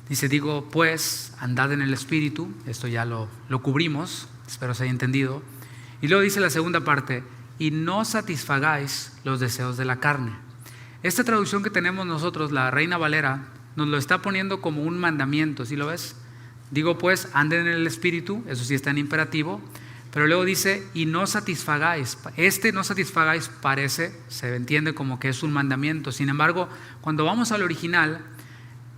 Dice, digo pues, andad en el Espíritu. Esto ya lo cubrimos, espero se haya entendido. Y luego dice la segunda parte, y no satisfagáis los deseos de la carne. Esta traducción que tenemos nosotros, la Reina Valera, nos lo está poniendo como un mandamiento, ¿sí lo ves? Digo pues, anden en el Espíritu, eso sí está en imperativo, pero luego dice, y no satisfagáis. No satisfagáis se entiende como que es un mandamiento. Sin embargo, cuando vamos al original,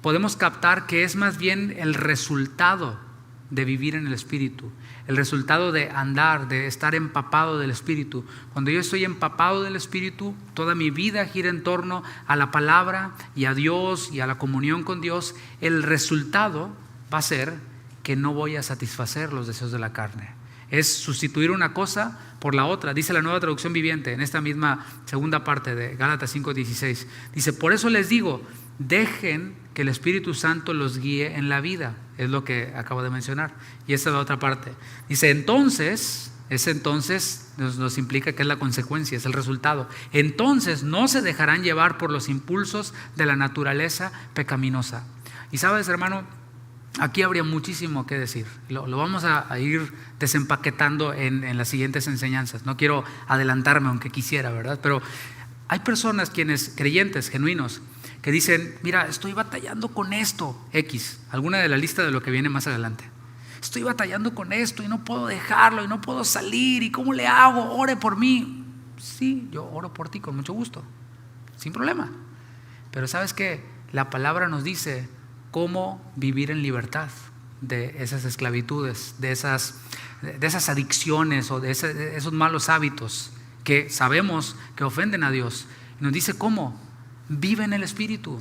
podemos captar que es más bien el resultado de vivir en el Espíritu, el resultado de andar, de estar empapado del Espíritu. Cuando yo estoy empapado del Espíritu, toda mi vida gira en torno a la palabra y a Dios y a la comunión con Dios. El resultado va a ser que no voy a satisfacer los deseos de la carne. Es sustituir una cosa por la otra. Dice la Nueva Traducción Viviente en esta misma segunda parte de Gálatas 5:16. Dice, por eso les digo, dejen que el Espíritu Santo los guíe en la vida. Es lo que acabo de mencionar. Y esta es la otra parte. Dice, entonces, ese entonces nos implica que es la consecuencia, es el resultado. Entonces no se dejarán llevar por los impulsos de la naturaleza pecaminosa. Y sabes, hermano, aquí habría muchísimo que decir. Lo vamos a ir desempaquetando en las siguientes enseñanzas. No quiero adelantarme, aunque quisiera, ¿verdad? Pero hay personas, creyentes, genuinos, que dicen, mira, estoy batallando con esto, X, alguna de la lista de lo que viene más adelante. Estoy batallando con esto y no puedo dejarlo y no puedo salir, ¿y cómo le hago? Ore por mí. Sí, yo oro por ti con mucho gusto, sin problema. Pero ¿sabes qué? La palabra nos dice cómo vivir en libertad de esas esclavitudes, de esas adicciones o de esos malos hábitos que sabemos que ofenden a Dios. Y nos dice cómo. Vive en el Espíritu.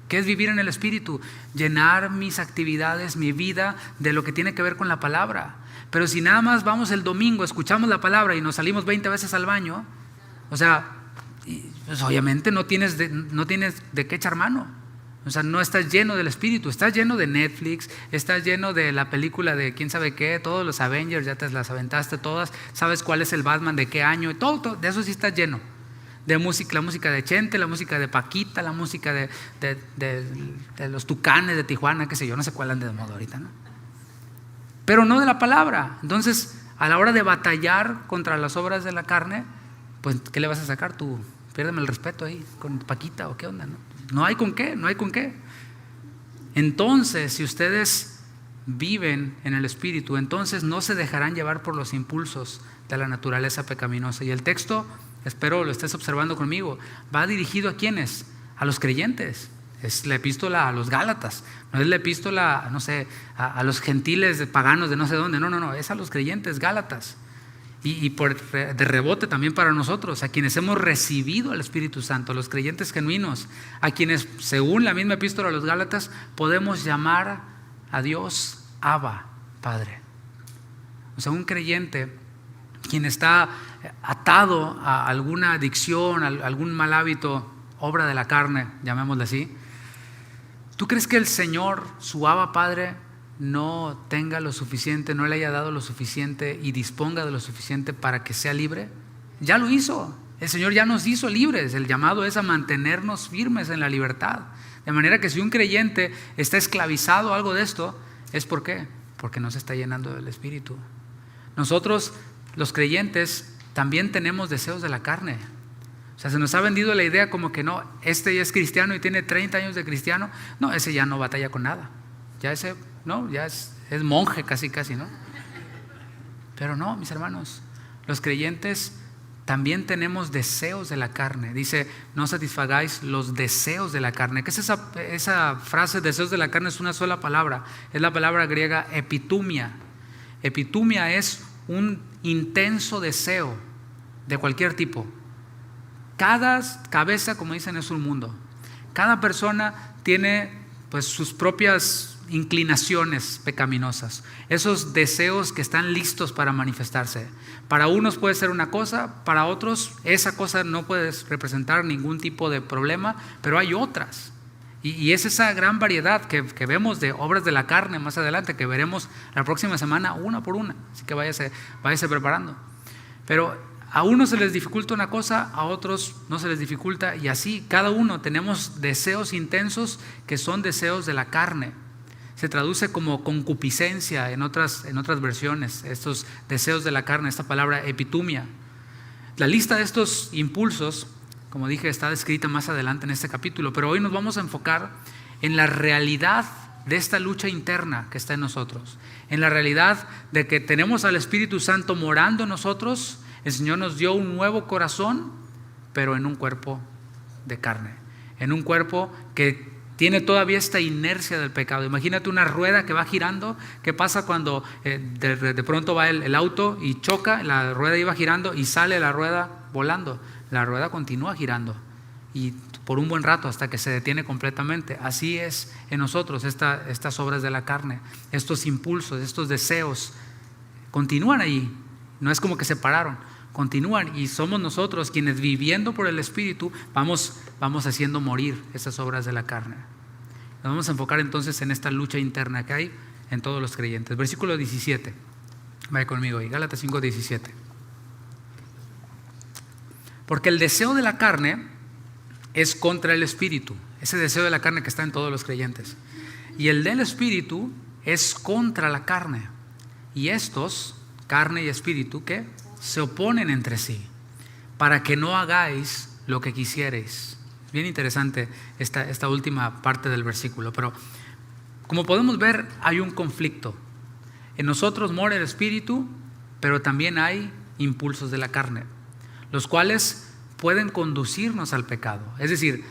¿Qué es vivir en el Espíritu? Llenar mis actividades, mi vida, de lo que tiene que ver con la palabra. Pero si nada más vamos el domingo, escuchamos la palabra y nos salimos 20 veces al baño, o sea, pues obviamente no tienes de qué echar mano. O sea, no estás lleno del Espíritu, estás lleno de Netflix, estás lleno de la película de quién sabe qué, todos los Avengers, ya te las aventaste todas, sabes cuál es el Batman, de qué año, todo de eso sí estás lleno. De música, la música de Chente, la música de Paquita, la música de los Tucanes de Tijuana, qué sé yo, no sé cuál ande de moda ahorita, ¿no? Pero no de la palabra. Entonces, a la hora de batallar contra las obras de la carne, pues, ¿qué le vas a sacar tú? Piérdeme el respeto ahí, con Paquita o qué onda, ¿no? No hay con qué. Entonces, si ustedes viven en el Espíritu, entonces no se dejarán llevar por los impulsos de la naturaleza pecaminosa. Y el texto, espero lo estés observando conmigo, va dirigido ¿a quiénes? A los creyentes. Es la epístola a los Gálatas, no es la epístola, no sé, a los gentiles paganos de no sé dónde, no, es a los creyentes Gálatas. Y de rebote también para nosotros, a quienes hemos recibido al Espíritu Santo, a los creyentes genuinos, a quienes, según la misma epístola a los Gálatas, podemos llamar a Dios Abba, Padre. O sea, un creyente, quien está atado a alguna adicción, a algún mal hábito, obra de la carne, llamémosle así. ¿Tú crees que el Señor, su Abba Padre, no tenga lo suficiente, no le haya dado lo suficiente y disponga de lo suficiente para que sea libre? Ya lo hizo. El Señor ya nos hizo libres. El llamado es a mantenernos firmes en la libertad. De manera que si un creyente está esclavizado a algo de esto, ¿es por qué? Porque no se está llenando del Espíritu. Nosotros, los creyentes, también tenemos deseos de la carne. O sea, se nos ha vendido la idea como que no, este ya es cristiano y tiene 30 años de cristiano. No, ese ya no batalla con nada. Ya ese, no, ya es monje casi, ¿no? Pero no, mis hermanos, los creyentes también tenemos deseos de la carne. Dice, no satisfagáis los deseos de la carne. ¿Qué es esa frase, deseos de la carne? Es una sola palabra. Es la palabra griega epitumia. Epitumia es un intenso deseo de cualquier tipo. Cada cabeza, como dicen, es un mundo. Cada persona tiene pues sus propias inclinaciones pecaminosas, esos deseos que están listos para manifestarse. Para unos puede ser una cosa, para otros esa cosa no puede representar ningún tipo de problema, pero hay otras. Y es esa gran variedad que vemos de obras de la carne más adelante, que veremos la próxima semana una por una. Así que váyase preparando. Pero a unos se les dificulta una cosa, a otros no se les dificulta, y así cada uno tenemos deseos intensos que son deseos de la carne. Se traduce como concupiscencia en otras versiones, estos deseos de la carne, esta palabra epitumia. La lista de estos impulsos, como dije, está descrita más adelante en este capítulo, pero hoy nos vamos a enfocar en la realidad de esta lucha interna que está en nosotros, en la realidad de que tenemos al Espíritu Santo morando en nosotros. El Señor nos dio un nuevo corazón, pero en un cuerpo de carne, en un cuerpo que tiene todavía esta inercia del pecado. Imagínate una rueda que va girando. ¿Qué pasa cuando de pronto va el auto y choca? La rueda iba girando y sale la rueda volando. La rueda continúa girando y por un buen rato hasta que se detiene completamente. Así es en nosotros estas obras de la carne, estos impulsos, estos deseos continúan ahí. No es como que se pararon, continúan, y somos nosotros quienes, viviendo por el Espíritu, vamos haciendo morir esas obras de la carne. Nos vamos a enfocar entonces en esta lucha interna que hay en todos los creyentes. Versículo 17, vaya conmigo ahí, Gálatas 5:17. Porque el deseo de la carne es contra el Espíritu, ese deseo de la carne que está en todos los creyentes. Y el del Espíritu es contra la carne. Y estos, carne y espíritu, ¿qué? Se oponen entre sí, para que no hagáis lo que quisierais. Bien interesante esta última parte del versículo, pero como podemos ver, hay un conflicto. En nosotros mora el Espíritu, pero también hay impulsos de la carne, los cuales pueden conducirnos al pecado. Es decir,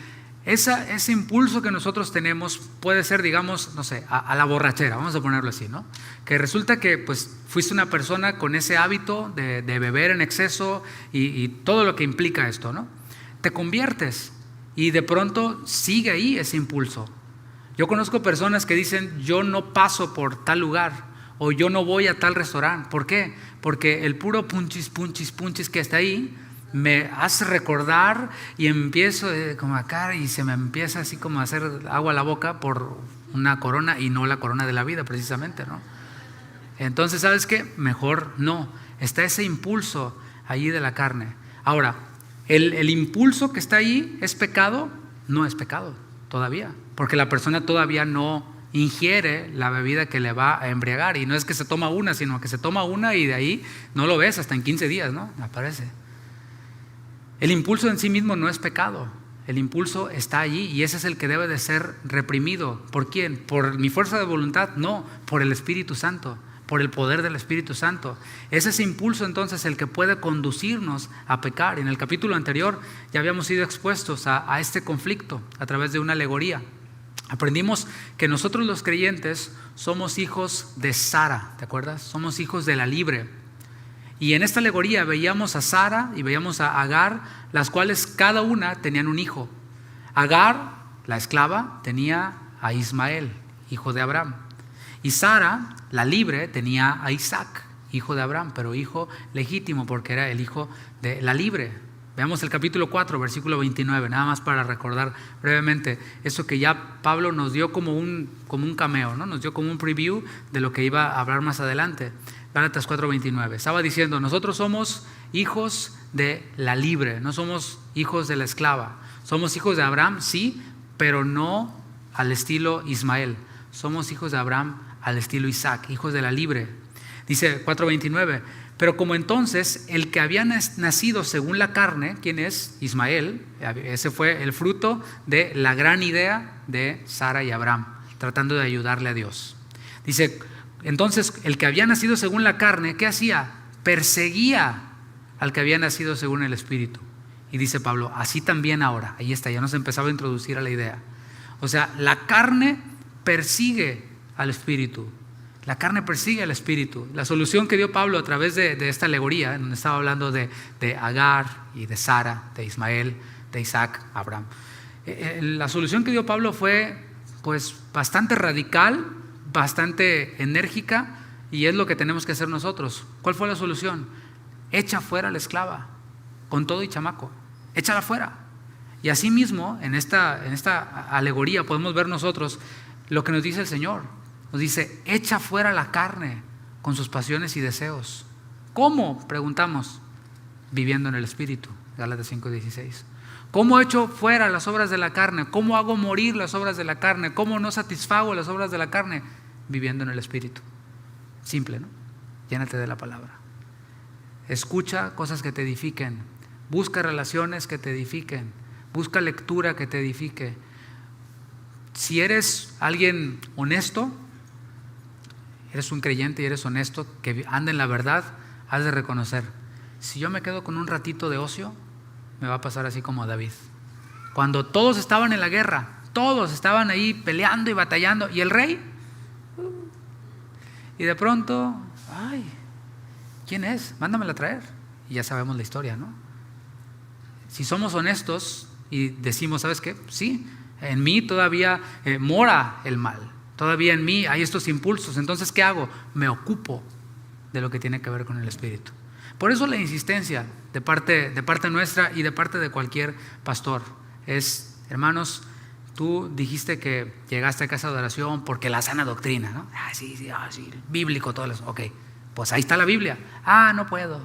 ese impulso que nosotros tenemos puede ser, digamos, no sé, a la borrachera, vamos a ponerlo así, ¿no? Que resulta que pues fuiste una persona con ese hábito de beber en exceso y todo lo que implica esto, ¿no? Te conviertes y de pronto sigue ahí ese impulso. Yo conozco personas que dicen: yo no paso por tal lugar, o yo no voy a tal restaurante. ¿Por qué? Porque el puro punchis que está ahí me hace recordar, y empiezo como acá, y se me empieza así como a hacer agua a la boca por una corona, y no la corona de la vida precisamente, ¿no? Entonces, ¿sabes qué? Mejor no. Está ese impulso allí de la carne. Ahora, el impulso que está ahí, ¿es pecado? No es pecado todavía, porque la persona todavía no ingiere la bebida que le va a embriagar, y no es que se toma una, sino que se toma una y de ahí no lo ves hasta en 15 días, ¿no? Aparece. El impulso en sí mismo no es pecado. El impulso está allí, y ese es el que debe de ser reprimido. ¿Por quién? ¿Por mi fuerza de voluntad? No, por el Espíritu Santo, por el poder del Espíritu Santo. Es ese impulso entonces el que puede conducirnos a pecar. En el capítulo anterior ya habíamos sido expuestos a este conflicto a través de una alegoría. Aprendimos que nosotros los creyentes somos hijos de Sara, ¿te acuerdas? Somos hijos de la libre. Y en esta alegoría veíamos a Sara y veíamos a Agar, las cuales cada una tenían un hijo. Agar, la esclava, tenía a Ismael, hijo de Abraham. Y Sara, la libre, tenía a Isaac, hijo de Abraham, pero hijo legítimo porque era el hijo de la libre. Veamos el capítulo 4, versículo 29, nada más para recordar brevemente eso que ya Pablo nos dio como un cameo, ¿no? Nos dio como un preview de lo que iba a hablar más adelante. Gálatas 4:29. Estaba diciendo: nosotros somos hijos de la libre, no somos hijos de la esclava. Somos hijos de Abraham, sí, pero no al estilo Ismael. Somos hijos de Abraham al estilo Isaac, hijos de la libre. Dice 4:29. Pero como entonces el que había nacido según la carne, ¿quién es? Ismael. Ese fue el fruto de la gran idea de Sara y Abraham, tratando de ayudarle a Dios. Dice: entonces el que había nacido según la carne, ¿qué hacía? Perseguía al que había nacido según el Espíritu. Y dice Pablo: así también ahora. Ahí está, ya nos empezaba a introducir a la idea. O sea, la carne persigue al Espíritu. La carne persigue al Espíritu. La solución que dio Pablo a través de esta alegoría, donde estaba hablando de Agar y de Sara, de Ismael, de Isaac, Abraham. La solución que dio Pablo fue pues bastante radical, bastante enérgica, y es lo que tenemos que hacer nosotros. ¿Cuál fue la solución? Echa fuera a la esclava, con todo y chamaco. Échala fuera. Y asimismo, en esta alegoría podemos ver nosotros lo que nos dice el Señor. Nos dice, echa fuera la carne con sus pasiones y deseos. ¿Cómo? Preguntamos. Viviendo en el Espíritu. Gálatas 5:16. ¿Cómo echo fuera las obras de la carne? ¿Cómo hago morir las obras de la carne? ¿Cómo no satisfago las obras de la carne? Viviendo en el Espíritu. Simple, ¿no? Llénate de la palabra. Escucha cosas que te edifiquen. Busca relaciones que te edifiquen. Busca lectura que te edifique. Si eres alguien honesto, eres un creyente y eres honesto, que anda en la verdad, has de reconocer, si yo me quedo con un ratito de ocio, me va a pasar así como a David. Cuando todos estaban en la guerra, todos estaban ahí peleando y batallando, y el rey, y de pronto, ay, ¿quién es? Mándamela a traer. Y ya sabemos la historia, ¿no? Si somos honestos y decimos, ¿sabes qué? Sí, en mí todavía mora el mal, todavía en mí hay estos impulsos, entonces ¿qué hago? Me ocupo de lo que tiene que ver con el Espíritu. Por eso la insistencia de parte nuestra y de parte de cualquier pastor es, hermanos, tú dijiste que llegaste a casa de oración porque la sana doctrina, ¿no? Sí, bíblico, todo eso. Ok, pues ahí está la Biblia. No puedo.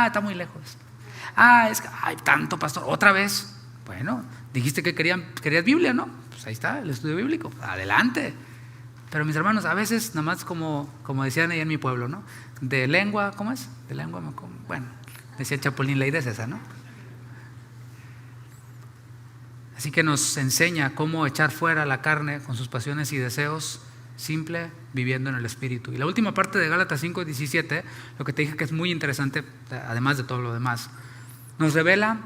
Está muy lejos. Es que hay tanto pastor. Otra vez. Bueno, dijiste que querías Biblia, ¿no? Pues ahí está el estudio bíblico. Adelante. Pero mis hermanos, a veces nada más como decían ahí en mi pueblo, ¿no? De lengua, ¿cómo es? De lengua, bueno, decía Chapulín, la idea es esa, ¿no? Así que nos enseña cómo echar fuera la carne con sus pasiones y deseos, simple, viviendo en el Espíritu. Y la última parte de Gálatas 5:17, lo que te dije que es muy interesante, además de todo lo demás, nos revela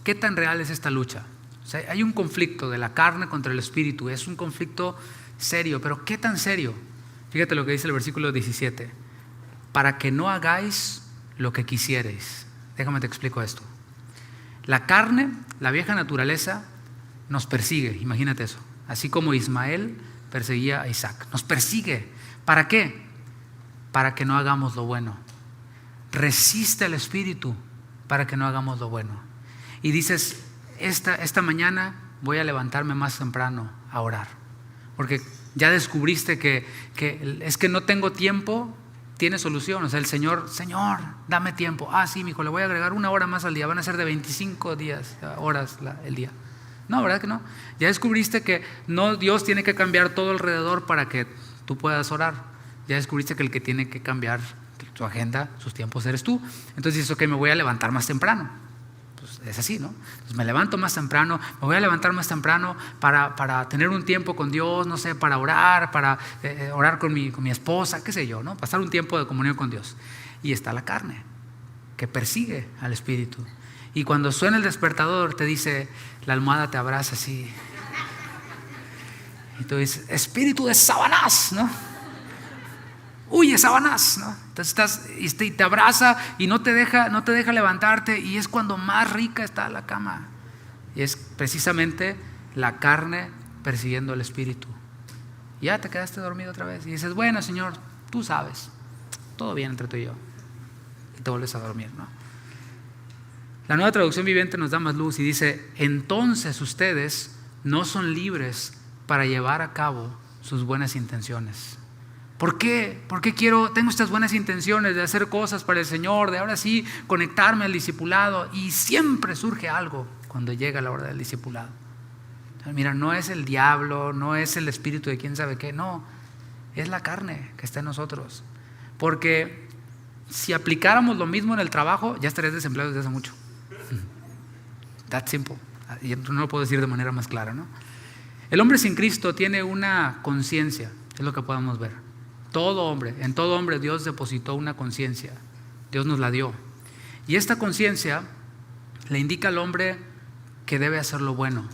qué tan real es esta lucha. O sea, hay un conflicto de la carne contra el Espíritu, es un conflicto serio, pero ¿qué tan serio? Fíjate lo que dice el versículo 17. Para que no hagáis lo que quisierais. Déjame te explico esto. La carne, la vieja naturaleza, nos persigue, imagínate eso. Así como Ismael perseguía a Isaac. Nos persigue. ¿Para qué? Para que no hagamos lo bueno. Resiste al Espíritu para que no hagamos lo bueno. Y dices, esta mañana voy a levantarme más temprano a orar. Porque ya descubriste que es que no tengo tiempo. Tiene solución. O sea, el Señor, dame tiempo. Sí, mijo, le voy a agregar 1 hora más al día. Van a ser de 25 horas el día. No, ¿verdad que no? Ya descubriste que no, Dios tiene que cambiar todo alrededor para que tú puedas orar. Ya descubriste que el que tiene que cambiar tu agenda, sus tiempos, eres tú. Entonces dices, ok, me voy a levantar más temprano. Pues es así, ¿no? Entonces me levanto más temprano, me voy a levantar más temprano para tener un tiempo con Dios, no sé, para orar, orar con mi esposa, qué sé yo, ¿no? Pasar un tiempo de comunión con Dios. Y está la carne, que persigue al Espíritu. Y cuando suena el despertador, te dice, la almohada te abraza así. Y tú dices, espíritu de Satanás, ¿no? Huye, Satanás, ¿no? Entonces y te abraza y no te deja levantarte, y es cuando más rica está la cama. Y es precisamente la carne persiguiendo al Espíritu. Y ya te quedaste dormido otra vez y dices, bueno, Señor, tú sabes, todo bien entre tú y yo. Y te vuelves a dormir, ¿no? La Nueva Traducción Viviente nos da más luz y dice, entonces ustedes no son libres para llevar a cabo sus buenas intenciones. ¿Por qué? Porque tengo estas buenas intenciones de hacer cosas para el Señor, de ahora sí conectarme al discipulado, y siempre surge algo cuando llega la hora del discipulado. Mira, no es el diablo, no es el espíritu de quién sabe qué, no, es la carne que está en nosotros. Porque si aplicáramos lo mismo en el trabajo, ya estarías desempleado desde hace mucho. That's simple. Y no lo puedo decir de manera más clara, ¿no? El hombre sin Cristo tiene una conciencia, es lo que podemos ver. En todo hombre Dios depositó una conciencia, Dios nos la dio. Y esta conciencia le indica al hombre que debe hacer lo bueno.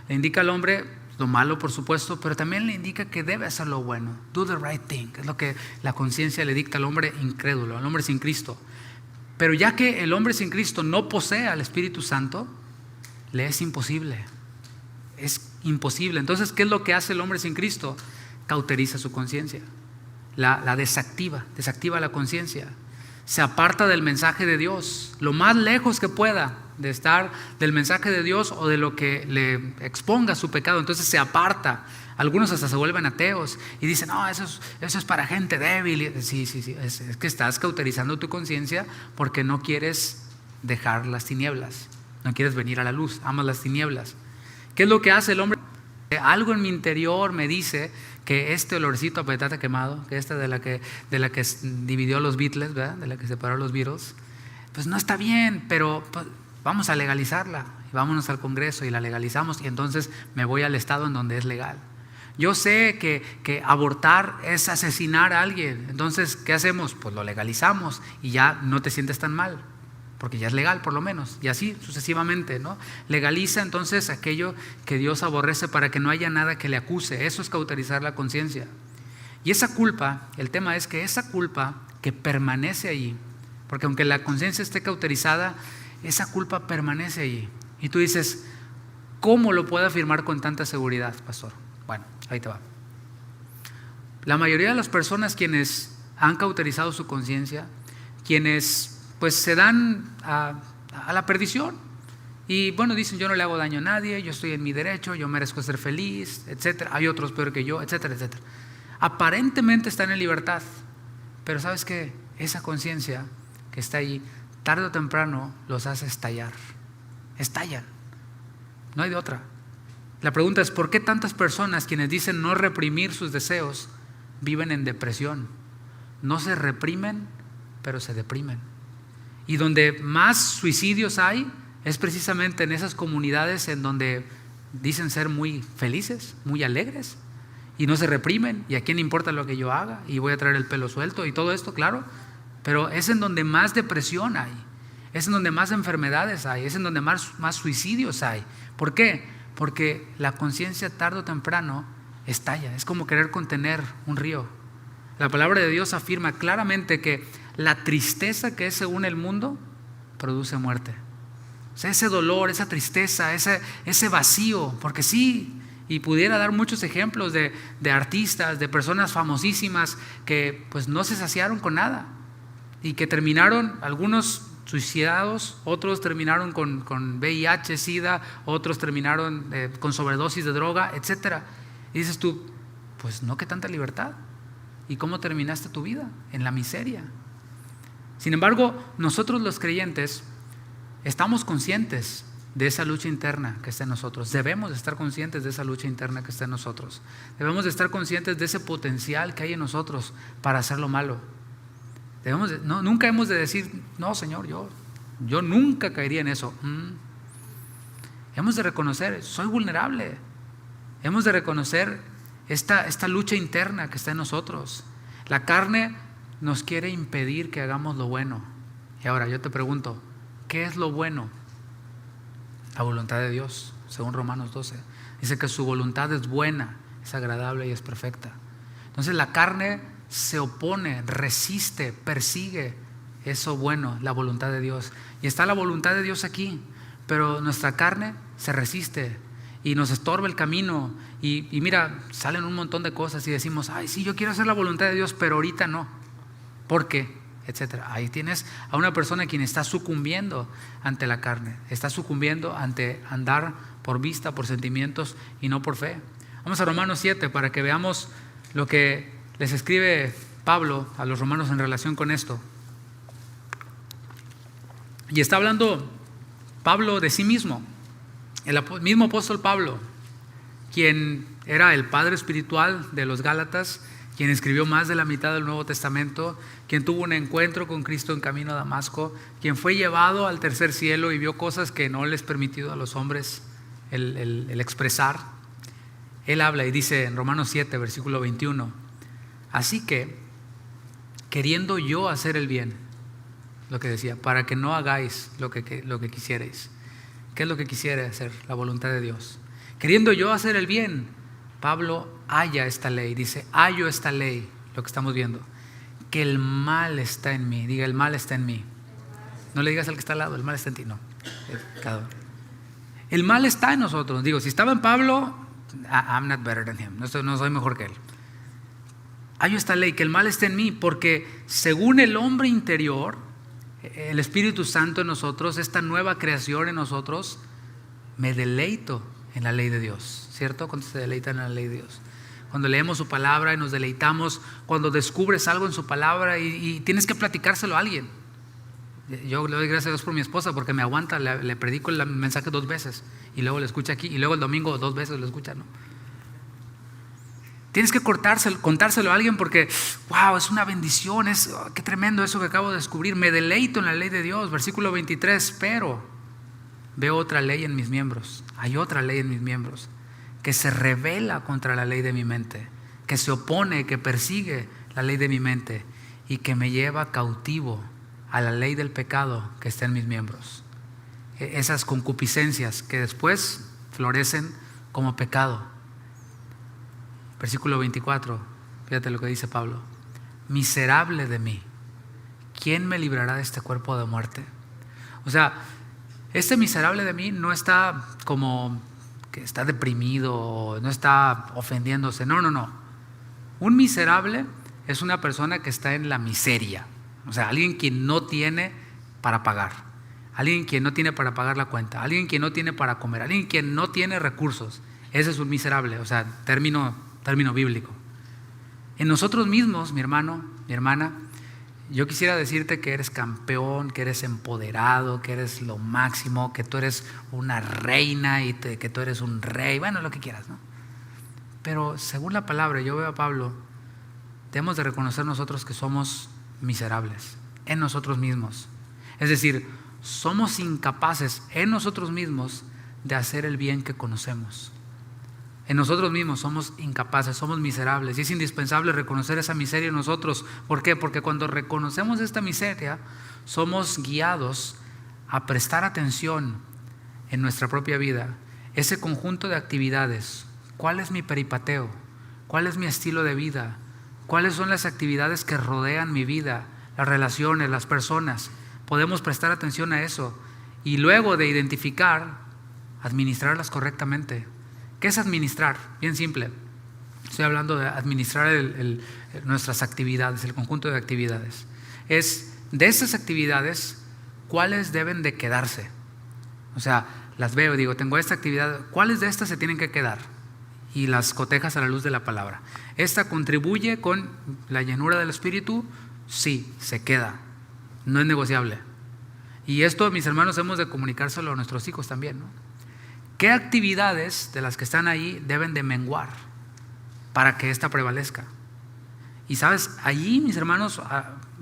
Le indica al hombre lo malo, por supuesto, pero también le indica que debe hacer lo bueno. Do the right thing, es lo que la conciencia le dicta al hombre incrédulo, al hombre sin Cristo. Pero ya que el hombre sin Cristo no posee al Espíritu Santo, le es imposible. Es imposible. Entonces, ¿qué es lo que hace el hombre sin Cristo? Cauteriza su conciencia. La desactiva la conciencia. Se aparta del mensaje de Dios lo más lejos que pueda de estar del mensaje de Dios o de lo que le exponga su pecado. Entonces se aparta. Algunos hasta se vuelven ateos y dicen, no, eso es para gente débil. Sí, es que estás cauterizando tu conciencia porque no quieres dejar las tinieblas, no quieres venir a la luz, amas las tinieblas. ¿Qué es lo que hace el hombre? Algo en mi interior me dice que este olorcito a petate quemado, que esta de la que dividió a los Beatles, ¿verdad? De la que separó a los Beatles, pues no está bien, pero pues, vamos a legalizarla. Vámonos al Congreso y la legalizamos, y entonces me voy al estado en donde es legal. Yo sé que abortar es asesinar a alguien, entonces ¿qué hacemos? Pues lo legalizamos y ya no te sientes tan mal, porque ya es legal por lo menos, y así sucesivamente, ¿no? Legaliza entonces aquello que Dios aborrece para que no haya nada que le acuse. Eso es cauterizar la conciencia. Y esa culpa, el tema es que esa culpa que permanece allí, porque aunque la conciencia esté cauterizada, esa culpa permanece allí. Y tú dices, ¿cómo lo puedo afirmar con tanta seguridad, pastor? Bueno, ahí te va. La mayoría de las personas quienes han cauterizado su conciencia, quienes pues se dan a la perdición y bueno, dicen, yo no le hago daño a nadie, yo estoy en mi derecho, yo merezco ser feliz, etcétera, hay otros peor que yo, etcétera, etcétera. Aparentemente están en libertad, pero ¿sabes qué? Esa conciencia que está ahí, tarde o temprano los hace estallar. Estallan, no hay de otra. La pregunta es, ¿por qué tantas personas quienes dicen no reprimir sus deseos viven en depresión? No se reprimen, pero se deprimen. Y donde más suicidios hay es precisamente en esas comunidades en donde dicen ser muy felices, muy alegres, y no se reprimen, y a quién importa lo que yo haga, y voy a traer el pelo suelto y todo esto, claro, pero es en donde más depresión hay, es en donde más enfermedades hay, es en donde más suicidios hay. ¿Por qué? Porque la conciencia tarde o temprano estalla. Es como querer contener un río. La palabra de Dios afirma claramente que la tristeza que es según el mundo produce muerte. O sea, ese dolor, esa tristeza, ese vacío, porque sí, y pudiera dar muchos ejemplos de artistas, de personas famosísimas que pues no se saciaron con nada y que terminaron, algunos suicidados, otros terminaron con VIH, SIDA, otros terminaron con sobredosis de droga, etcétera. Y dices tú, pues no, que tanta libertad. ¿Y cómo terminaste tu vida? En la miseria. Sin embargo, nosotros los creyentes estamos conscientes de esa lucha interna que está en nosotros. Debemos de estar conscientes de esa lucha interna que está en nosotros. Debemos de estar conscientes de ese potencial que hay en nosotros para hacer lo malo. Nunca hemos de decir, no, Señor, yo nunca caería en eso. Hemos de reconocer, soy vulnerable. Hemos de reconocer esta lucha interna que está en nosotros. La carne nos quiere impedir que hagamos lo bueno. Y ahora yo te pregunto, ¿qué es lo bueno? La voluntad de Dios, según Romanos 12. Dice que su voluntad es buena, es agradable y es perfecta. Entonces la carne se opone, resiste, persigue eso bueno, la voluntad de Dios. Y está la voluntad de Dios aquí, pero nuestra carne se resiste y nos estorba el camino. Y mira, salen un montón de cosas y decimos, ay, sí, yo quiero hacer la voluntad de Dios, pero ahorita no. ¿Por qué? Etcétera. Ahí tienes a una persona quien está sucumbiendo ante la carne, está sucumbiendo ante andar por vista, por sentimientos y no por fe. Vamos a Romanos 7 para que veamos lo que les escribe Pablo a los romanos en relación con esto. Y está hablando Pablo de sí mismo, el mismo apóstol Pablo, quien era el padre espiritual de los Gálatas, quien escribió más de la mitad del Nuevo Testamento, quien tuvo un encuentro con Cristo en camino a Damasco, quien fue llevado al tercer cielo y vio cosas que no les permitido a los hombres el expresar. Él habla y dice en Romanos 7, versículo 21, así que, queriendo yo hacer el bien, lo que decía, para que no hagáis lo que quisierais. ¿Qué es lo que quisiera hacer? La voluntad de Dios. Queriendo yo hacer el bien, Pablo halla esta ley, dice, hallo esta ley, lo que estamos viendo, que el mal está en mí. Diga, el mal está en mí. No le digas al que está al lado, el mal está en ti, no. El mal está en nosotros. Digo, si estaba en Pablo, I'm not better than him, no soy mejor que él. Hallo esta ley, que el mal está en mí, porque según el hombre interior, el Espíritu Santo en nosotros, esta nueva creación en nosotros, me deleito en la ley de Dios, ¿cierto? Cuando se deleitan en la ley de Dios, cuando leemos su palabra y nos deleitamos, cuando descubres algo en su palabra y tienes que platicárselo a alguien. Yo le doy gracias a Dios por mi esposa porque me aguanta, le predico el mensaje 2 veces y luego lo escucha aquí y luego el domingo 2 veces lo escucha, ¿no? Tienes que contárselo a alguien porque, wow, es una bendición, qué tremendo eso que acabo de descubrir. Me deleito en la ley de Dios. Versículo 23, pero veo otra ley en mis miembros. Hay otra ley en mis miembros que se rebela contra la ley de mi mente, que se opone, que persigue la ley de mi mente y que me lleva cautivo a la ley del pecado que está en mis miembros. Esas concupiscencias que después florecen como pecado. Versículo 24, fíjate lo que dice Pablo. Miserable de mí, ¿quién me librará de este cuerpo de muerte? O sea, este miserable de mí no está como que está deprimido, no está ofendiéndose, no. Un miserable es una persona que está en la miseria, o sea, alguien que no tiene para pagar, alguien que no tiene para pagar la cuenta, alguien que no tiene para comer, alguien que no tiene recursos. Ese es un miserable, o sea, término bíblico. En nosotros mismos, mi hermano, mi hermana, yo quisiera decirte que eres campeón, que eres empoderado, que eres lo máximo, que tú eres una reina y que tú eres un rey, bueno, lo que quieras, ¿no? Pero según la palabra, yo veo a Pablo, debemos de reconocer nosotros que somos miserables en nosotros mismos. Es decir, somos incapaces en nosotros mismos de hacer el bien que conocemos. En nosotros mismos somos incapaces, somos miserables y es indispensable reconocer esa miseria en nosotros. ¿Por qué? Porque cuando reconocemos esta miseria, somos guiados a prestar atención en nuestra propia vida, ese conjunto de actividades. ¿Cuál es mi peripateo? ¿Cuál es mi estilo de vida? ¿Cuáles son las actividades que rodean mi vida? Las relaciones, las personas. Podemos prestar atención a eso y luego de identificar, administrarlas correctamente. ¿Qué es administrar? Bien simple. Estoy hablando de administrar nuestras actividades, el conjunto de actividades. Es de esas actividades, ¿cuáles deben de quedarse? O sea, las veo y digo, tengo esta actividad, ¿cuáles de estas se tienen que quedar? Y las cotejas a la luz de la palabra. ¿Esta contribuye con la llenura del Espíritu? Sí, se queda. No es negociable. Y esto, mis hermanos, hemos de comunicárselo a nuestros hijos también, ¿no? ¿Qué actividades de las que están ahí deben de menguar para que ésta prevalezca? Y sabes, allí, mis hermanos,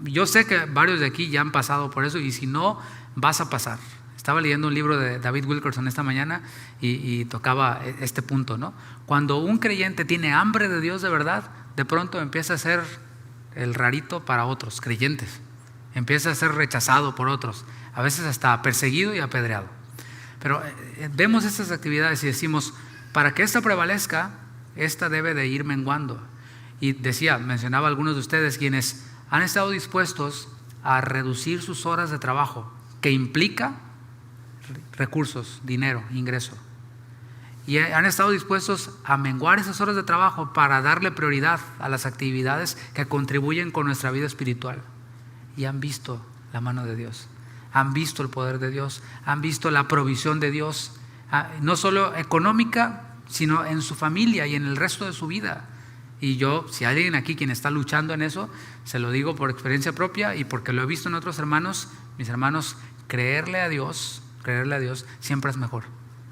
yo sé que varios de aquí ya han pasado por eso y si no, vas a pasar. Estaba leyendo un libro de David Wilkerson esta mañana y tocaba este punto, ¿no? Cuando un creyente tiene hambre de Dios de verdad, de pronto empieza a ser el rarito para otros creyentes. Empieza a ser rechazado por otros, a veces hasta perseguido y apedreado. Pero vemos estas actividades y decimos, para que esta prevalezca, esta debe de ir menguando. Y mencionaba a algunos de ustedes quienes han estado dispuestos a reducir sus horas de trabajo, que implica recursos, dinero, ingreso. Y han estado dispuestos a menguar esas horas de trabajo para darle prioridad a las actividades que contribuyen con nuestra vida espiritual. Y han visto la mano de Dios. Han visto el poder de Dios, han visto la provisión de Dios, no solo económica, sino en su familia y en el resto de su vida. Y yo, si hay alguien aquí quien está luchando en eso, se lo digo por experiencia propia y porque lo he visto en otros hermanos, mis hermanos, creerle a Dios siempre es mejor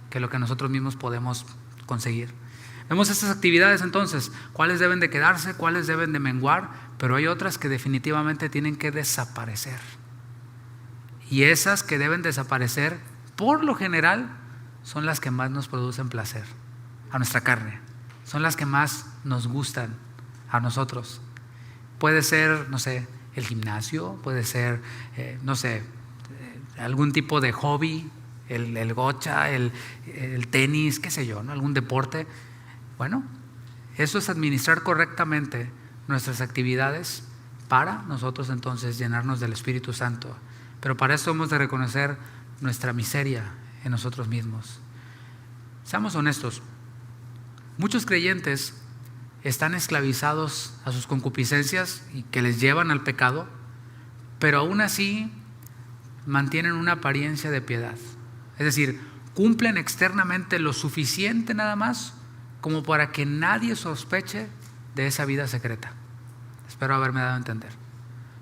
que lo que nosotros mismos podemos conseguir. Vemos estas actividades entonces, cuáles deben de quedarse, cuáles deben de menguar, pero hay otras que definitivamente tienen que desaparecer. Y esas que deben desaparecer, por lo general, son las que más nos producen placer a nuestra carne. Son las que más nos gustan a nosotros. Puede ser, no sé, el gimnasio, puede ser, algún tipo de hobby, el gocha, el tenis, qué sé yo, ¿no? Algún deporte. Bueno, eso es administrar correctamente nuestras actividades para nosotros entonces llenarnos del Espíritu Santo. Pero para eso hemos de reconocer nuestra miseria en nosotros mismos. Seamos honestos, muchos creyentes están esclavizados a sus concupiscencias y que les llevan al pecado, pero aún así mantienen una apariencia de piedad. Es decir, cumplen externamente lo suficiente nada más como para que nadie sospeche de esa vida secreta. Espero haberme dado a entender.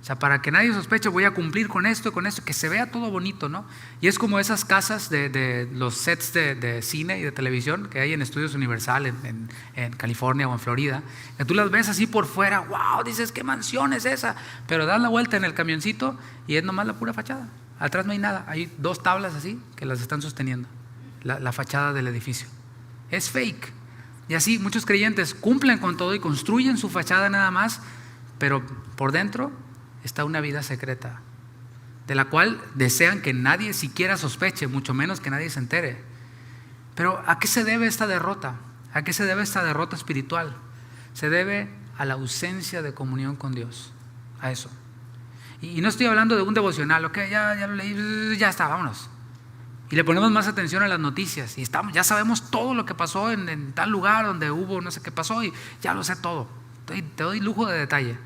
O sea, para que nadie sospeche, voy a cumplir con esto, que se vea todo bonito, ¿no? Y es como esas casas de los sets de cine y de televisión que hay en Estudios Universal en California o en Florida, que tú las ves así por fuera, wow, dices, ¿qué mansión es esa? Pero das la vuelta en el camioncito y es nomás la pura fachada. Atrás no hay nada, hay 2 tablas así que las están sosteniendo, la fachada del edificio. Es fake. Y así muchos creyentes cumplen con todo y construyen su fachada nada más, pero por dentro está una vida secreta, de la cual desean que nadie siquiera sospeche, mucho menos que nadie se entere. Pero ¿a qué se debe esta derrota? ¿A qué se debe esta derrota espiritual? Se debe a la ausencia de comunión con Dios, a eso. Y no estoy hablando de un devocional, ok, ya lo leí, ya está, vámonos. Y le ponemos más atención a las noticias y ya sabemos todo lo que pasó en tal lugar donde hubo no sé qué pasó y ya lo sé todo. Te doy lujo de detalle.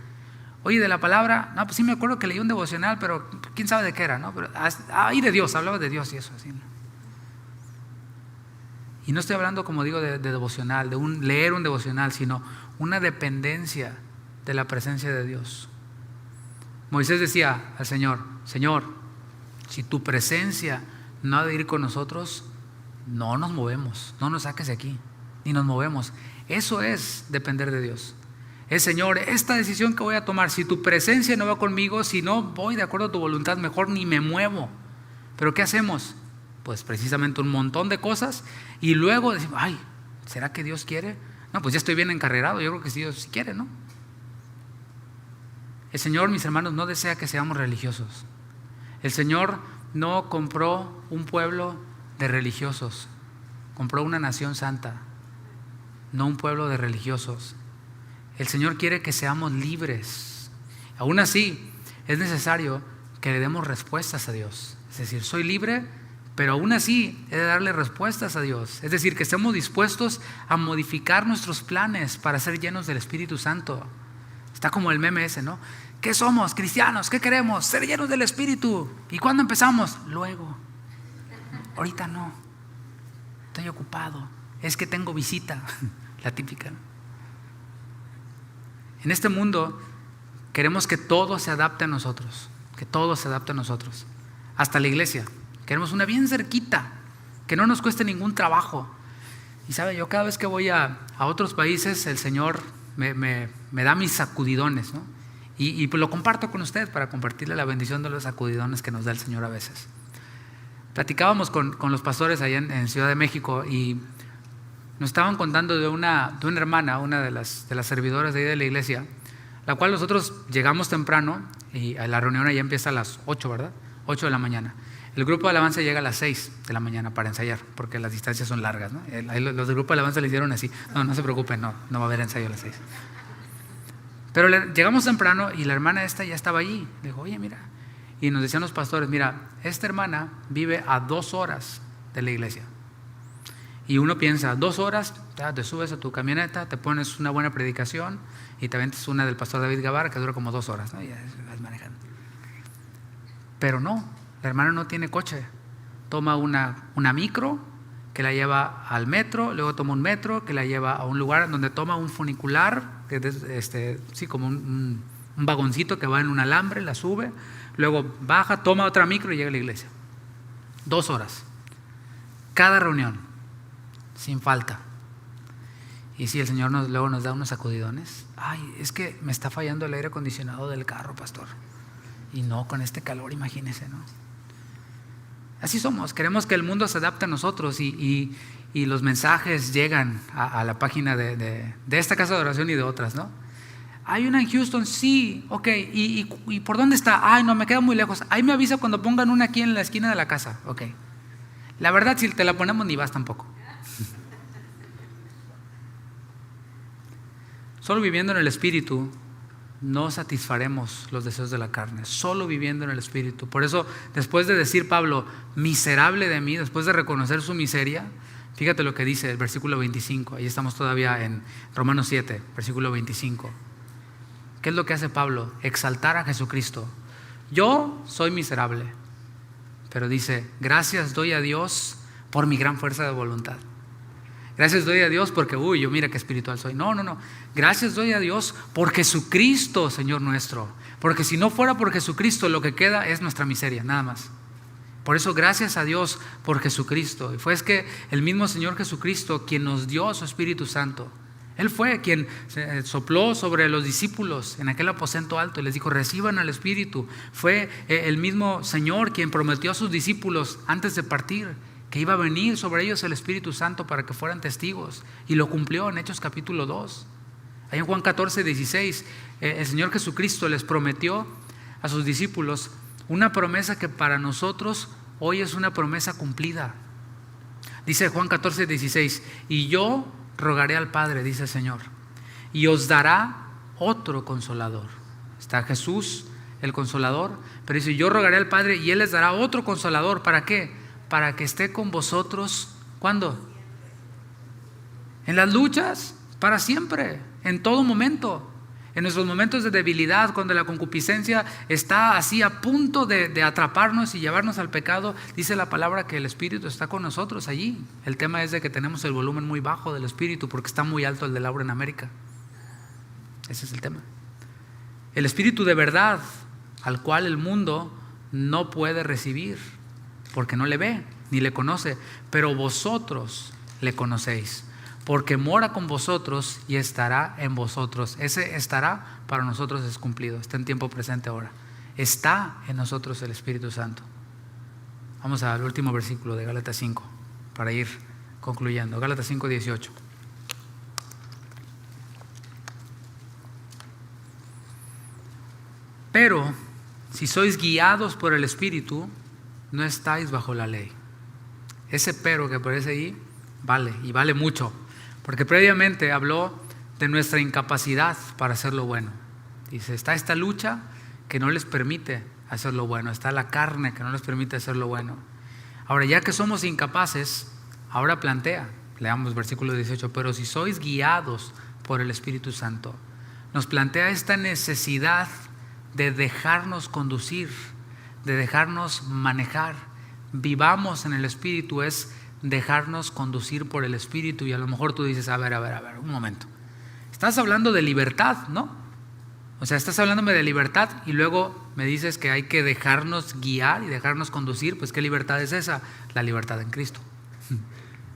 Oye, de la palabra, no, pues sí me acuerdo que leí un devocional, pero quién sabe de qué era, ¿no? Pero ahí de Dios, hablaba de Dios y eso así, ¿no? Y no estoy hablando, como digo, de devocional, de leer un devocional, sino una dependencia de la presencia de Dios. Moisés decía al Señor, Señor, si tu presencia no ha de ir con nosotros, no nos movemos, no nos saques de aquí, ni nos movemos. Eso es depender de Dios. Señor, esta decisión que voy a tomar, si tu presencia no va conmigo, si no voy de acuerdo a tu voluntad, mejor ni me muevo. Pero ¿qué hacemos? Pues precisamente un montón de cosas y luego decimos, ay, ¿será que Dios quiere? No, pues ya estoy bien encarrerado, yo creo que sí, Dios sí quiere, ¿no? El Señor, mis hermanos, no desea que seamos religiosos. El Señor no compró un pueblo de religiosos, compró una nación santa, no un pueblo de religiosos. El Señor quiere que seamos libres. Aún así, es necesario que le demos respuestas a Dios. Es decir, soy libre, pero aún así he de darle respuestas a Dios. Es decir, que estemos dispuestos a modificar nuestros planes para ser llenos del Espíritu Santo. Está como el meme ese, ¿no? ¿Qué somos? Cristianos, ¿qué queremos? Ser llenos del Espíritu. ¿Y cuándo empezamos? Luego. Ahorita no. Estoy ocupado. Es que tengo visita. La típica, ¿no? En este mundo queremos que todo se adapte a nosotros, que todo se adapte a nosotros, hasta la iglesia. Queremos una bien cerquita, que no nos cueste ningún trabajo. Y sabe, yo cada vez que voy a otros países, el Señor me da mis sacudidones, ¿no? Y pues lo comparto con usted para compartirle la bendición de los sacudidones que nos da el Señor a veces. Platicábamos con los pastores allá en Ciudad de México y nos estaban contando de una hermana, una de las servidoras de ahí de la iglesia, la cual nosotros llegamos temprano y la reunión allá empieza a las 8, ¿verdad? 8 de la mañana. El grupo de alabanza llega a las 6 de la mañana para ensayar, porque las distancias son largas, ¿no? Los del grupo de alabanza le hicieron así, no se preocupen, no va a haber ensayo a las 6. Pero llegamos temprano y la hermana esta ya estaba allí. Le dijo, oye, mira, y nos decían los pastores, mira, esta hermana vive a 2 horas de la iglesia. Y uno piensa, 2 horas, te subes a tu camioneta, te pones una buena predicación y te aventas una del pastor David Guevara que dura como 2 horas, ¿no? Y vas manejando. Pero no, la hermana no tiene coche. Toma una micro que la lleva al metro, luego toma un metro que la lleva a un lugar donde toma un funicular, sí, como un vagoncito que va en un alambre, la sube, luego baja, toma otra micro y llega a la iglesia. 2 horas. Cada reunión. Sin falta. Y si el Señor luego nos da unos sacudidones, ay, es que me está fallando el aire acondicionado del carro, pastor. Y no, con este calor, imagínese, ¿no? Así somos, queremos que el mundo se adapte a nosotros y los mensajes llegan a la página de esta casa de oración y de otras, ¿no? Hay una en Houston, sí, ok, ¿y por dónde está? Ay, no, me queda muy lejos. Ahí me avisa cuando pongan una aquí en la esquina de la casa, ok. La verdad, si te la ponemos ni vas tampoco. Solo viviendo en el Espíritu no satisfaremos los deseos de la carne, solo viviendo en el Espíritu. Por eso, después de decir Pablo, miserable de mí, después de reconocer su miseria, fíjate lo que dice el versículo 25, ahí estamos todavía en Romanos 7, versículo 25. ¿Qué es lo que hace Pablo? Exaltar a Jesucristo. Yo soy miserable, pero dice, gracias doy a Dios por mi gran fuerza de voluntad. Gracias doy a Dios porque, yo mira qué espiritual soy. No. Gracias doy a Dios por Jesucristo, Señor nuestro. Porque si no fuera por Jesucristo, lo que queda es nuestra miseria, nada más. Por eso, gracias a Dios por Jesucristo. Y fue que el mismo Señor Jesucristo quien nos dio su Espíritu Santo. Él fue quien sopló sobre los discípulos en aquel aposento alto y les dijo, reciban al Espíritu. Fue el mismo Señor quien prometió a sus discípulos antes de partir que iba a venir sobre ellos el Espíritu Santo para que fueran testigos. Y lo cumplió en Hechos capítulo 2. Ahí en Juan 14, 16, el Señor Jesucristo les prometió a sus discípulos una promesa que para nosotros hoy es una promesa cumplida. Dice Juan 14, 16, y yo rogaré al Padre, dice el Señor, y os dará otro consolador. Está Jesús, el consolador, pero dice, yo rogaré al Padre y Él les dará otro consolador. ¿Para qué? Para que esté con vosotros, ¿cuándo? En las luchas, para siempre, en todo momento. En nuestros momentos de debilidad, cuando la concupiscencia está así a punto de atraparnos y llevarnos al pecado, dice la palabra que el Espíritu está con nosotros allí. El tema es de que tenemos el volumen muy bajo del Espíritu porque está muy alto el de Laura en América. Ese es el tema. El Espíritu de verdad, al cual el mundo no puede recibir porque no le ve ni le conoce, pero vosotros le conocéis, porque mora con vosotros y estará en vosotros. Ese estará para nosotros es cumplido, está en tiempo presente ahora. Está en nosotros el Espíritu Santo. Vamos al último versículo de Gálatas 5 para ir concluyendo. Gálatas 5, 18. Pero si sois guiados por el Espíritu, no estáis bajo la ley. Ese pero que aparece ahí vale, y vale mucho, porque previamente habló de nuestra incapacidad para hacer lo bueno. Dice, está esta lucha que no les permite hacer lo bueno, está la carne que no les permite hacer lo bueno. Ahora, ya que somos incapaces, ahora plantea, leamos versículo 18, pero si sois guiados por el Espíritu Santo, nos plantea esta necesidad de dejarnos conducir, de dejarnos manejar. Vivamos en el Espíritu es dejarnos conducir por el Espíritu. Y a lo mejor tú dices, a ver, un momento, estás hablando de libertad, ¿no? O sea, estás hablándome de libertad y luego me dices que hay que dejarnos guiar y dejarnos conducir. Pues ¿qué libertad es esa? La libertad en Cristo.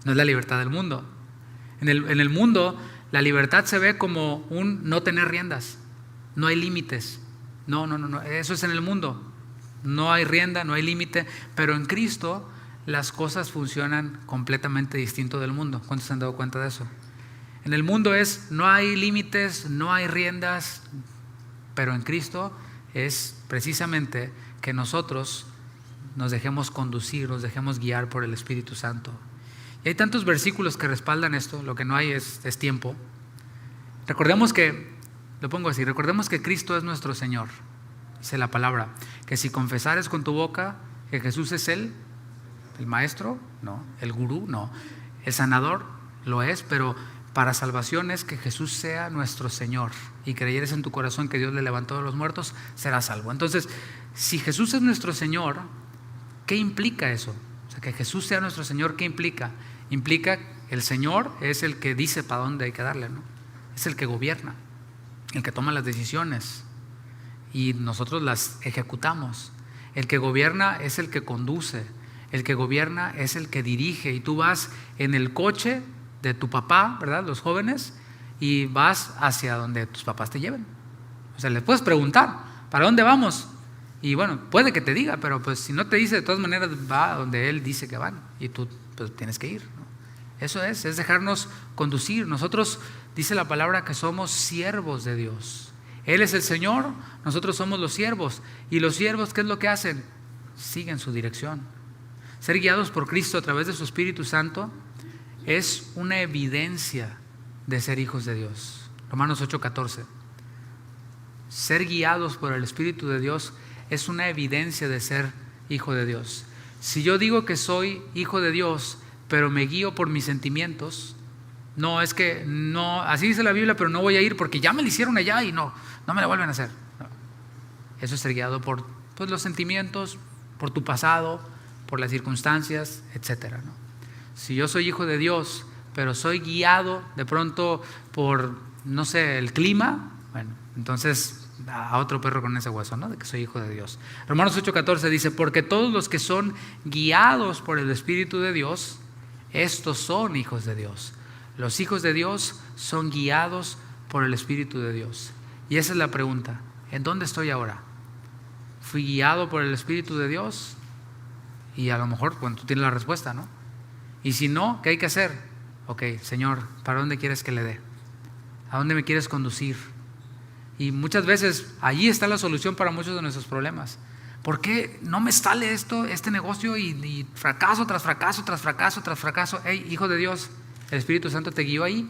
No es la libertad del mundo. En el mundo la libertad se ve como un no tener riendas, no hay límites. No, eso es en el mundo. No hay rienda, no hay límite, pero en Cristo las cosas funcionan completamente distinto del mundo. ¿Cuántos se han dado cuenta de eso? En el mundo no hay límites, no hay riendas, pero en Cristo es precisamente que nosotros nos dejemos conducir, nos dejemos guiar por el Espíritu Santo. Y hay tantos versículos que respaldan esto, lo que no hay es tiempo. Recordemos que Cristo es nuestro Señor. Dice la palabra, que si confesares con tu boca que Jesús es el maestro, no, el gurú, no, el sanador, lo es, pero para salvación es que Jesús sea nuestro Señor y creyeres en tu corazón que Dios le levantó de los muertos, serás salvo. Entonces, si Jesús es nuestro Señor, ¿qué implica eso? O sea, que Jesús sea nuestro Señor, ¿qué implica? Implica el Señor es el que dice para dónde hay que darle, ¿no? Es el que gobierna, el que toma las decisiones y nosotros las ejecutamos. El que gobierna es el que conduce, el que gobierna es el que dirige. Y tú vas en el coche de tu papá, ¿verdad? Los jóvenes, y vas hacia donde tus papás te lleven. O sea, les puedes preguntar, ¿para dónde vamos? Y bueno, puede que te diga, pero pues si no te dice, de todas maneras va a donde él dice que van y tú pues tienes que ir, ¿no? Eso es dejarnos conducir. Nosotros, dice la palabra, que somos siervos de Dios. Él es el Señor, nosotros somos los siervos. Y los siervos, ¿qué es lo que hacen? Siguen su dirección. Ser guiados por Cristo a través de su Espíritu Santo es una evidencia de ser hijos de Dios. Romanos 8:14. Ser guiados por el Espíritu de Dios es una evidencia de ser hijo de Dios. Si yo digo que soy hijo de Dios, pero me guío por mis sentimientos, no, es que no, así dice la Biblia, pero no voy a ir porque ya me lo hicieron allá y no me la vuelven a hacer. No. Eso es ser guiado por los sentimientos, por tu pasado, por las circunstancias, etcétera, ¿no? Si yo soy hijo de Dios, pero soy guiado de pronto por, no sé, el clima, bueno, entonces a otro perro con ese hueso, ¿no? De que soy hijo de Dios. Romanos 8:14 dice, porque todos los que son guiados por el Espíritu de Dios, estos son hijos de Dios. Los hijos de Dios son guiados por el Espíritu de Dios. Y esa es la pregunta, ¿en dónde estoy ahora? ¿Fui guiado por el Espíritu de Dios? Y a lo mejor, bueno, tú tienes la respuesta, ¿no? Y si no, ¿qué hay que hacer? Ok, Señor, ¿para dónde quieres que le dé? ¿A dónde me quieres conducir? Y muchas veces allí está la solución para muchos de nuestros problemas. ¿Por qué no me sale este negocio y fracaso tras fracaso, tras fracaso, tras fracaso? Hey, hijo de Dios, ¿el Espíritu Santo te guió ahí?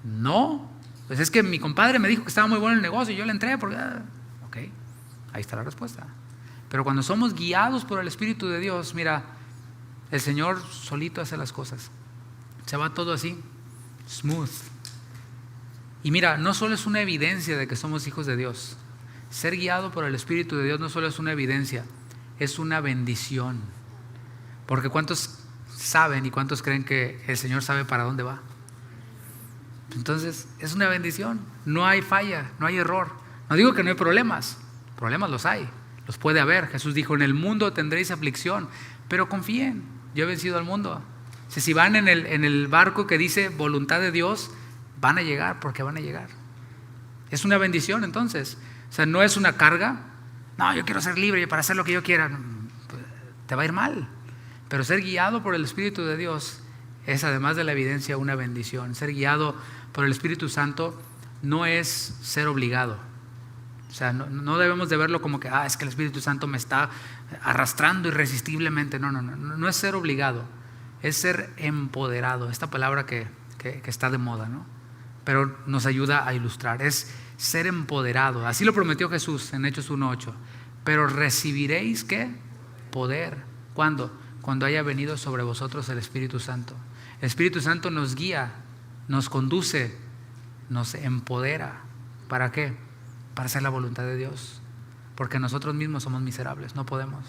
No, pues es que mi compadre me dijo que estaba muy bueno el negocio y yo le entré porque... Ok, ahí está la respuesta. Pero cuando somos guiados por el Espíritu de Dios, mira, el Señor solito hace las cosas. Se va todo así, smooth. Y mira, no solo es una evidencia de que somos hijos de Dios. Ser guiado por el Espíritu de Dios no solo es una evidencia, es una bendición. Porque ¿cuántos saben y cuántos creen que el Señor sabe para dónde va? Entonces, es una bendición. No hay falla, no hay error. No digo que no hay problemas. Problemas los hay, los puede haber. Jesús dijo, en el mundo tendréis aflicción, pero confíen, yo he vencido al mundo. Si van en el barco que dice voluntad de Dios, van a llegar porque van a llegar. Es una bendición entonces. O sea, no es una carga. No, yo quiero ser libre para hacer lo que yo quiera. Te va a ir mal. Pero ser guiado por el Espíritu de Dios es, además de la evidencia, una bendición. Ser guiado por el Espíritu Santo no es ser obligado. O sea, no debemos de verlo como que es que el Espíritu Santo me está arrastrando irresistiblemente. No es ser obligado, es ser empoderado. Esta palabra que está de moda, ¿no? Pero nos ayuda a ilustrar, es ser empoderado. Así lo prometió Jesús en Hechos 1:8. Pero recibiréis, ¿qué? Poder. ¿Cuándo? Cuando haya venido sobre vosotros el Espíritu Santo. El Espíritu Santo nos guía, nos conduce, nos empodera. ¿Para qué? Para hacer la voluntad de Dios. Porque nosotros mismos somos miserables, no podemos.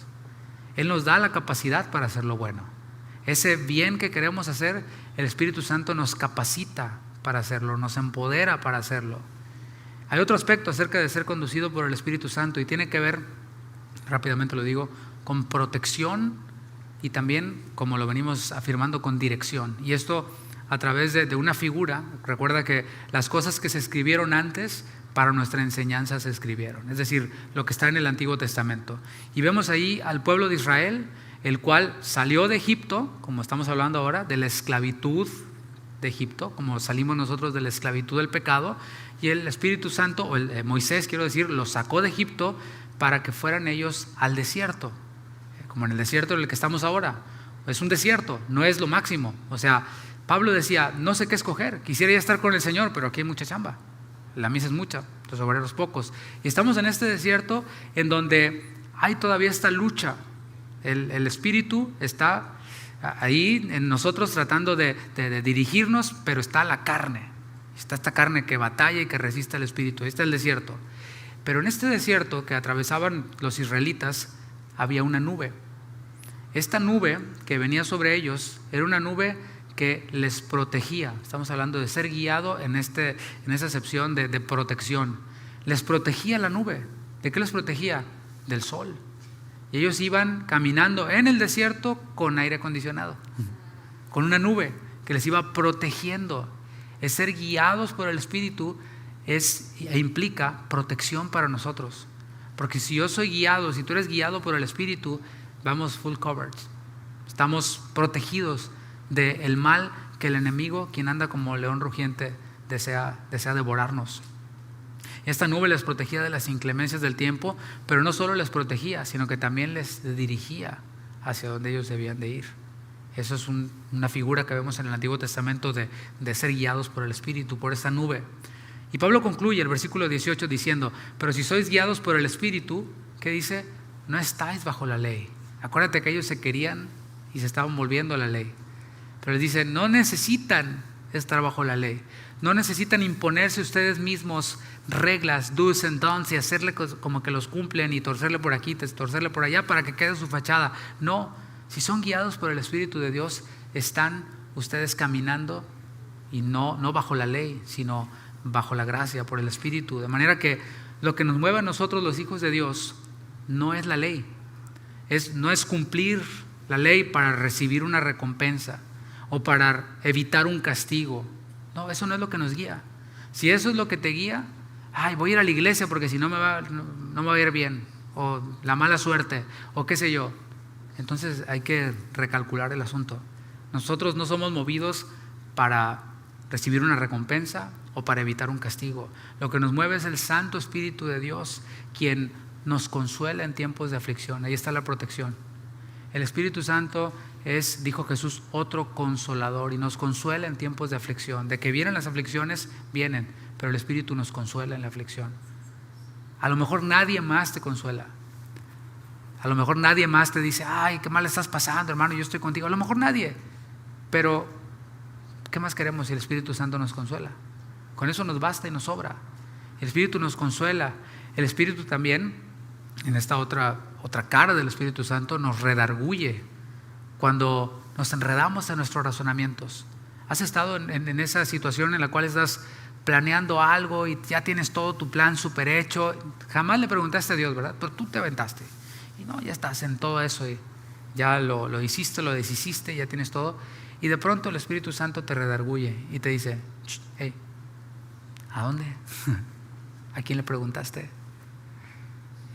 Él nos da la capacidad para hacer lo bueno. Ese bien que queremos hacer, el Espíritu Santo nos capacita para hacerlo, nos empodera para hacerlo. Hay otro aspecto acerca de ser conducido por el Espíritu Santo y tiene que ver, rápidamente lo digo, con protección y también, como lo venimos afirmando, con dirección. Y esto a través de una figura. Recuerda que las cosas que se escribieron antes para nuestra enseñanza se escribieron, es decir, lo que está en el Antiguo Testamento. Y vemos ahí al pueblo de Israel, el cual salió de Egipto, como estamos hablando ahora, de la esclavitud de Egipto, como salimos nosotros de la esclavitud del pecado, y el Espíritu Santo, o Moisés, quiero decir, los sacó de Egipto para que fueran ellos al desierto, como en el desierto en el que estamos ahora. Es un desierto, no es lo máximo. O sea, Pablo decía, no sé qué escoger, quisiera ya estar con el Señor, pero aquí hay mucha chamba, la misa es mucha, los obreros pocos, y estamos en este desierto en donde hay todavía esta lucha. El Espíritu está ahí en nosotros tratando de dirigirnos, pero está la carne. Está esta carne que batalla y que resiste al Espíritu. Ahí está el desierto. Pero en este desierto que atravesaban los israelitas había una nube. Esta nube que venía sobre ellos era una nube que les protegía. Estamos hablando de ser guiado en esa acepción de protección. Les protegía la nube. ¿De qué les protegía? Del sol. Y ellos iban caminando en el desierto con aire acondicionado, con una nube que les iba protegiendo. Es ser guiados por el Espíritu implica protección para nosotros. Porque si yo soy guiado, si tú eres guiado por el Espíritu, vamos full covered. Estamos protegidos del mal que el enemigo, quien anda como león rugiente, desea devorarnos. Esta nube les protegía de las inclemencias del tiempo, pero no solo les protegía, sino que también les dirigía hacia donde ellos debían de ir. Eso es una figura que vemos en el Antiguo Testamento de ser guiados por el Espíritu, por esta nube. Y Pablo concluye el versículo 18 diciendo, pero si sois guiados por el Espíritu, ¿qué dice? No estáis bajo la ley. Acuérdate que ellos se querían y se estaban volviendo a la ley. Pero les dice, no necesitan estar bajo la ley. No necesitan imponerse ustedes mismos reglas, do's and don'ts, y hacerle como que los cumplen y torcerle por aquí, torcerle por allá para que quede su fachada. No, si son guiados por el Espíritu de Dios, están ustedes caminando y no bajo la ley, sino bajo la gracia, por el Espíritu. De manera que lo que nos mueve a nosotros los hijos de Dios no es la ley, no es cumplir la ley para recibir una recompensa o para evitar un castigo. No, eso no es lo que nos guía. Si eso es lo que te guía, voy a ir a la iglesia porque si no me va a ir bien, o la mala suerte, o qué sé yo. Entonces hay que recalcular el asunto. Nosotros no somos movidos para recibir una recompensa o para evitar un castigo. Lo que nos mueve es el Santo Espíritu de Dios, quien nos consuela en tiempos de aflicción. Ahí está la protección. El Espíritu Santo es, dijo Jesús, otro consolador, y nos consuela en tiempos de aflicción. De que vienen las aflicciones, vienen, pero el Espíritu nos consuela en la aflicción. A lo mejor nadie más te consuela. A lo mejor nadie más te dice, qué mal estás pasando, hermano, yo estoy contigo. A lo mejor nadie. Pero, ¿qué más queremos si el Espíritu Santo nos consuela? Con eso nos basta y nos sobra. El Espíritu nos consuela. El Espíritu también, en esta otra cara del Espíritu Santo, nos redarguye cuando nos enredamos en nuestros razonamientos. ¿Has estado en esa situación en la cual estás planeando algo y ya tienes todo tu plan súper hecho? Jamás le preguntaste a Dios, ¿verdad? Pero tú te aventaste. Y no, ya estás en todo eso y ya lo hiciste, lo deshiciste, ya tienes todo. Y de pronto el Espíritu Santo te redarguye y te dice, hey, ¿a dónde? ¿A quién le preguntaste?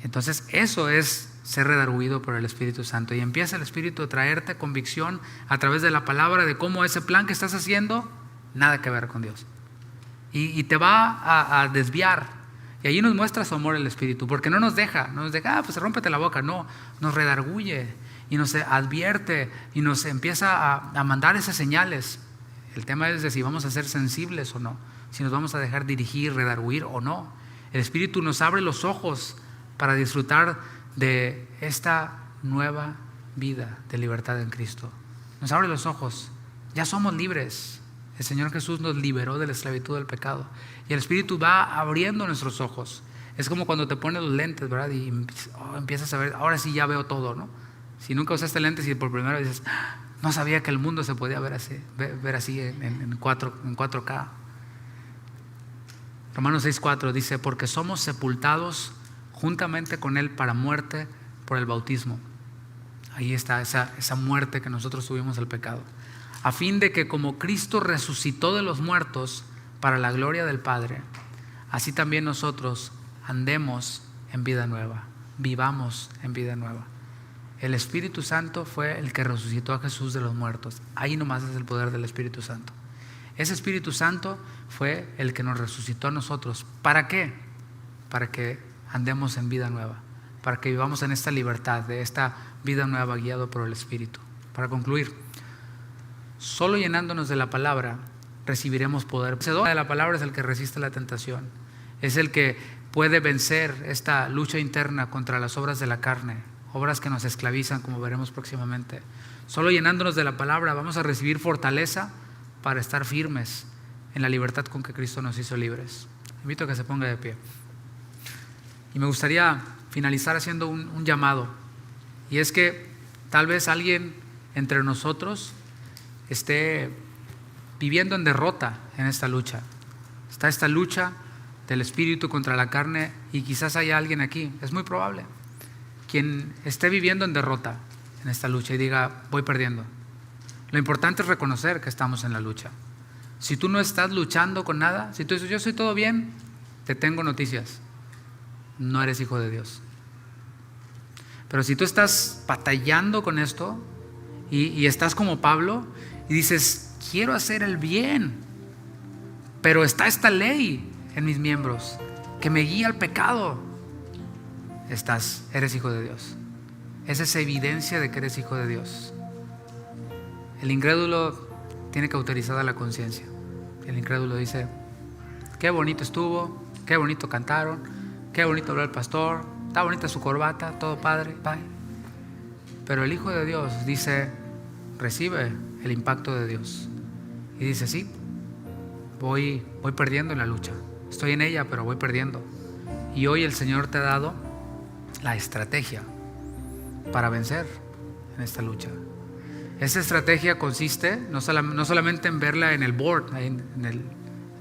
Entonces eso es ser redarguido por el Espíritu Santo, y empieza el Espíritu a traerte convicción a través de la palabra de cómo ese plan que estás haciendo nada que ver con Dios, y te va a desviar. Y allí nos muestra su amor el Espíritu, porque no nos deja, pues rómpete la boca. No, nos redarguye y nos advierte y nos empieza a mandar esas señales. El tema es de si vamos a ser sensibles o no, si nos vamos a dejar dirigir, redarguir o no. El Espíritu nos abre los ojos para disfrutar de esta nueva vida de libertad en Cristo. Nos abre los ojos, ya somos libres. El Señor Jesús nos liberó de la esclavitud del pecado, y el Espíritu va abriendo nuestros ojos. Es como cuando te pones los lentes, ¿verdad? Y empiezas a ver, ahora sí ya veo todo, ¿no? Si nunca usaste lentes y por primera vez dices, no sabía que el mundo se podía ver así en 4K. Romanos 6:4 dice, porque somos sepultados juntamente con Él para muerte por el bautismo. Ahí está esa muerte que nosotros tuvimos al pecado, a fin de que como Cristo resucitó de los muertos para la gloria del Padre, así también nosotros andemos en vida nueva, vivamos en vida nueva. El Espíritu Santo fue el que resucitó a Jesús de los muertos. Ahí nomás es el poder del Espíritu Santo. Ese Espíritu Santo fue el que nos resucitó a nosotros. ¿Para qué? Para que andemos en vida nueva, para que vivamos en esta libertad, de esta vida nueva guiado por el Espíritu. Para concluir, solo llenándonos de la palabra recibiremos poder. El vencedor de la palabra es el que resiste la tentación, es el que puede vencer esta lucha interna contra las obras de la carne, obras que nos esclavizan, como veremos próximamente. Solo llenándonos de la palabra vamos a recibir fortaleza para estar firmes en la libertad con que Cristo nos hizo libres. Invito a que se ponga de pie. Y me gustaría finalizar haciendo un llamado, y es que tal vez alguien entre nosotros esté viviendo en derrota en esta lucha. Está esta lucha del espíritu contra la carne, y quizás haya alguien aquí, es muy probable, quien esté viviendo en derrota en esta lucha y diga, voy perdiendo. Lo importante es reconocer que estamos en la lucha. Si tú no estás luchando con nada, si tú dices, yo soy todo bien, te tengo noticias, no eres hijo de Dios. Pero si tú estás batallando con esto y estás como Pablo y dices, quiero hacer el bien, pero está esta ley en mis miembros que me guía al pecado, eres hijo de Dios. Esa es evidencia de que eres hijo de Dios. El incrédulo tiene cauterizada la conciencia. El incrédulo dice, qué bonito estuvo, qué bonito cantaron, qué bonito habló el pastor, está bonita su corbata, todo padre, bye. Pero el Hijo de Dios dice, recibe el impacto de Dios y dice, sí, voy perdiendo en la lucha. Estoy en ella, pero voy perdiendo. Y hoy el Señor te ha dado la estrategia para vencer en esta lucha. Esa estrategia consiste no solamente en verla en el board, en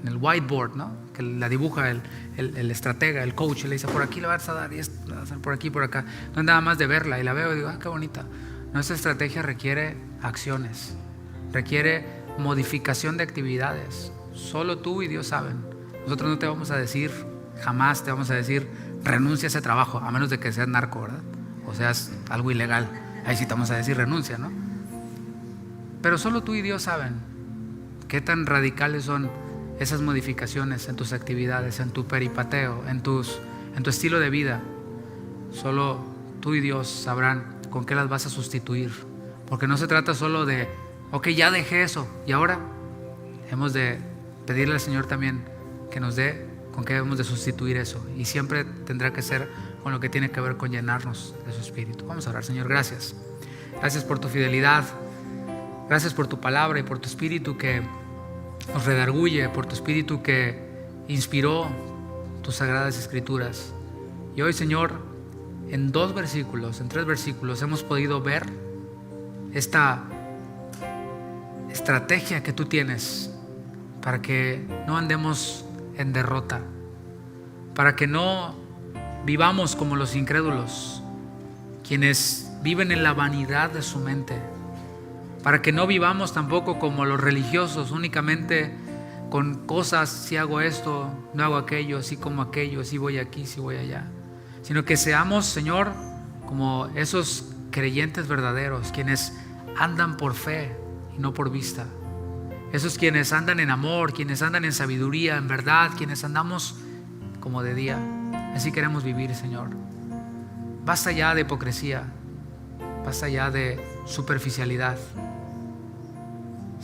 el whiteboard, ¿no? Que la dibuja el estratega, el coach, y le dice: por aquí le vas a dar, y esto le vas a hacer por aquí, por acá. No es nada más de verla y la veo y digo: qué bonita. Nuestra estrategia requiere acciones, requiere modificación de actividades. Solo tú y Dios saben. Nosotros no te vamos a decir, jamás te vamos a decir: renuncia a ese trabajo, a menos de que seas narco, ¿verdad? O seas algo ilegal. Ahí sí te vamos a decir renuncia, ¿no? Pero solo tú y Dios saben qué tan radicales son esas modificaciones en tus actividades, en tu peripateo, en tu estilo de vida. Solo tú y Dios sabrán con qué las vas a sustituir. Porque no se trata solo de: ok, ya dejé eso, y ahora hemos de pedirle al Señor también que nos dé con qué debemos de sustituir eso. Y siempre tendrá que ser con lo que tiene que ver con llenarnos de su Espíritu. Vamos a orar. Señor, gracias. Gracias por tu fidelidad. Gracias por tu palabra y por tu Espíritu que nos redarguye, por tu Espíritu que inspiró tus sagradas Escrituras. Y hoy, Señor, en 2 versículos, en 3 versículos, hemos podido ver esta estrategia que tú tienes para que no andemos en derrota, para que no vivamos como los incrédulos, quienes viven en la vanidad de su mente, para que no vivamos tampoco como los religiosos, únicamente con cosas: si hago esto, no hago aquello, si como aquello, si voy aquí, si voy allá. Sino que seamos, Señor, como esos creyentes verdaderos, quienes andan por fe y no por vista. Esos quienes andan en amor, quienes andan en sabiduría, en verdad, quienes andamos como de día. Así queremos vivir, Señor. Basta ya de hipocresía, basta ya de superficialidad.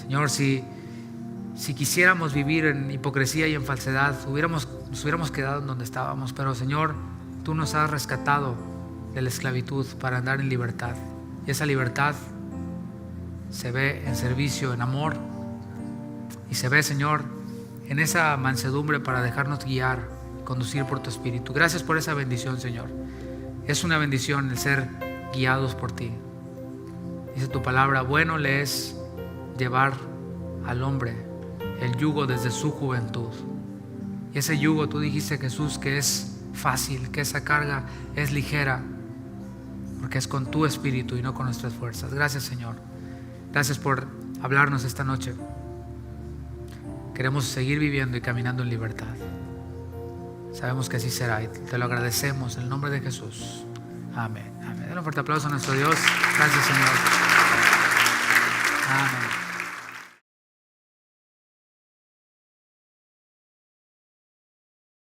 Señor, si quisiéramos vivir en hipocresía y en falsedad, nos hubiéramos quedado en donde estábamos. Pero, Señor, tú nos has rescatado de la esclavitud para andar en libertad. Y esa libertad se ve en servicio, en amor. Y se ve, Señor, en esa mansedumbre para dejarnos guiar, conducir por tu Espíritu. Gracias por esa bendición, Señor. Es una bendición el ser guiados por ti. Dice tu palabra: bueno le es llevar al hombre el yugo desde su juventud. Y ese yugo, tú dijiste, Jesús, que es fácil, que esa carga es ligera, porque es con tu Espíritu y no con nuestras fuerzas. Gracias, Señor. Gracias por hablarnos esta noche. Queremos seguir viviendo y caminando en libertad. Sabemos que así será y te lo agradecemos en el nombre de Jesús. Amén. Amén. Denle un fuerte aplauso a nuestro Dios. Gracias, Señor. Amén.